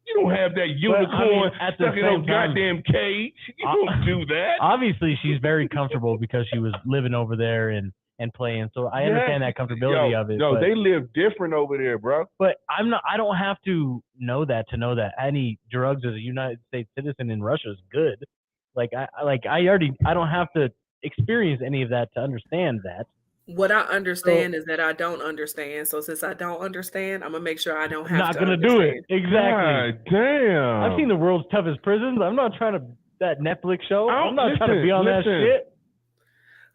You don't have that unicorn stuck in no goddamn cage. You don't do that. Obviously, she's very comfortable because she was living over there and playing. So I understand that comfortability of it. No, they live different over there, bro. But I don't have to know that any drugs as a United States citizen in Russia is good. I don't have to experience any of that to understand that. What I understand is that I don't understand. So since I don't understand, I'm gonna make sure I don't have not to. Not gonna do it. Exactly. God damn. I've seen the world's toughest prisons. I'm not trying to that Netflix show. I'm not trying to be on that shit.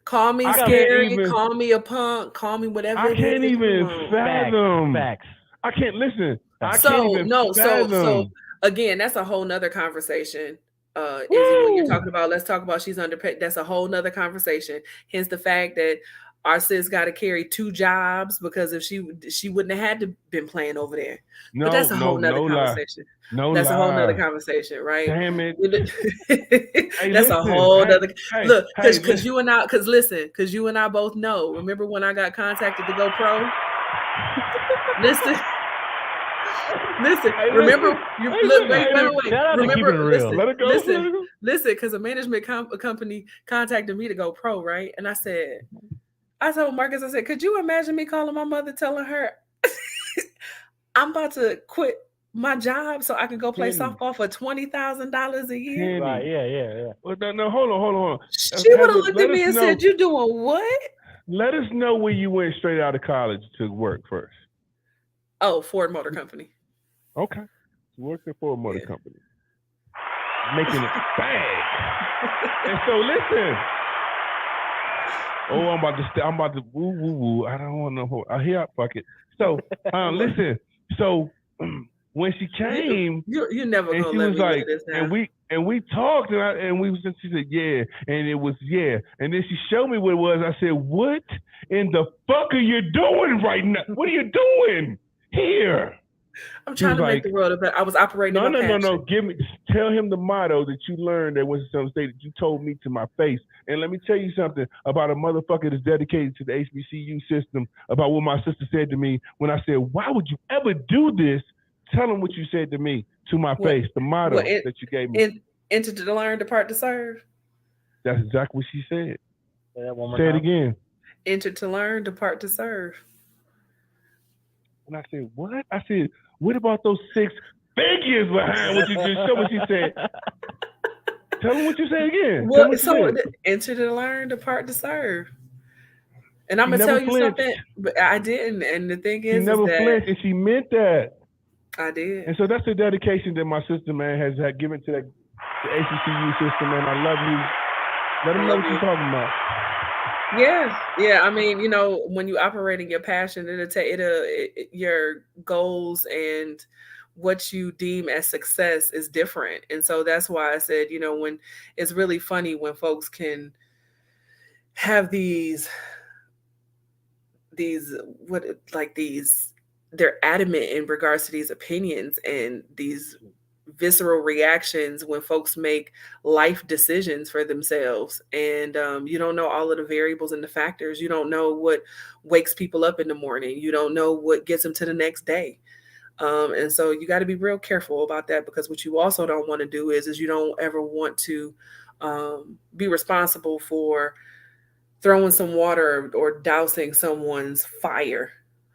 Call me scary. Call me a punk. Call me whatever. I can't even fathom. Facts. I can't listen. So again, that's a whole nother conversation. Izzy, when you're talking about, let's talk about she's underpaid. That's a whole nother conversation. Hence the fact that our sis got to carry 2 jobs because if she wouldn't have had to been playing over there. But that's a whole nother conversation. That's a whole nother conversation, right? Damn it. That's a whole other look, because you and I both know. Remember when I got contacted to go pro? Listen. Remember you look. Wait. Remember, listen, because a management company contacted me to go pro, right? And I told Marcus, I said, could you imagine me calling my mother, telling her I'm about to quit my job so I can go play softball for $20,000 a year? Right? Yeah. Well, no, hold on. She would have looked at me and said, "You doing what?" Let us know where you went straight out of college to work first. Oh, Ford Motor Company. Okay, you worked at Ford Motor Company, making it bag. And so listen. Oh, I'm about to woo. I don't want no. Fuck it. So listen. So when she came, you're never gonna she let was me like, this now. and we talked, she said yeah, and it was yeah, and then she showed me what it was. I said, what in the fuck are you doing right now? What are you doing here? I'm trying to make the world a better. I was operating in my passion. No. Tell him the motto that you learned at Winston-Salem State that you told me to my face. And let me tell you something about a motherfucker that's dedicated to the HBCU system, about what my sister said to me when I said, why would you ever do this? Tell him what you said to me, to my face, the motto that you gave me. Enter to learn, depart to serve. That's exactly what she said. Say that one more time. Say it again. Enter to learn, depart to serve. And I said, what? I said, what about those 6 figures behind what you just said? What she said. Tell them what you said again. Well, so enter to learn, depart to serve. And I'm gonna tell you something, but I didn't. And the thing is, she never flinched, and she meant that. I did. And so that's the dedication that my sister, man, has given to the HBCU system, man. I love you. Let them know what you're talking about. Yeah. I mean, you know, when you operate in your passion, your goals and what you deem as success is different. And so that's why I said, you know, when it's really funny when folks can have these they're adamant in regards to these opinions and these visceral reactions when folks make life decisions for themselves. And you don't know all of the variables and the factors. You don't know what wakes people up in the morning. You don't know what gets them to the next day. And so you got to be real careful about that, because what you also don't want to do is you don't ever want to be responsible for throwing some water or dousing someone's fire.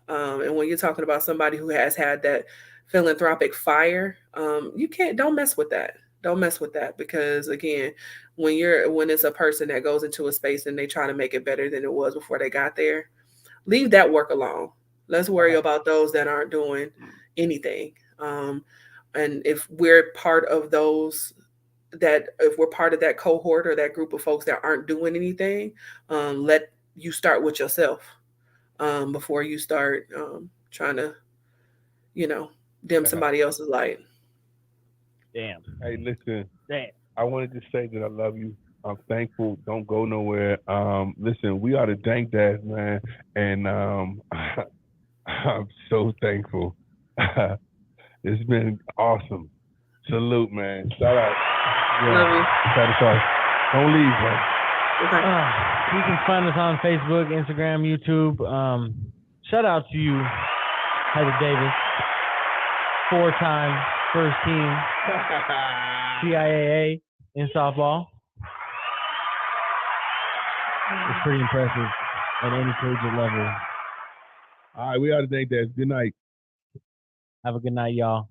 And when you're talking about somebody who has had that philanthropic fire, don't mess with that. Don't mess with that, because again, when it's a person that goes into a space and they try to make it better than it was before they got there, leave that work alone. Let's worry about those that aren't doing anything. And if we're part of that cohort or that group of folks that aren't doing anything, let you start with yourself before you start trying to, dim somebody else's light. Damn. Hey, listen. Damn. I wanted to say that I love you. I'm thankful. Don't go nowhere. Listen, we are the Dank Dads, man, and I'm so thankful. It's been awesome. Salute, man. Shout out. Love you. Don't leave, man. Okay. You can find us on Facebook, Instagram, YouTube. Shout out to you, Heather Davis, 4-time first team CIAA in softball. It's pretty impressive at any collegiate level. All right, we ought to thank that. Good night. Have a good night, y'all.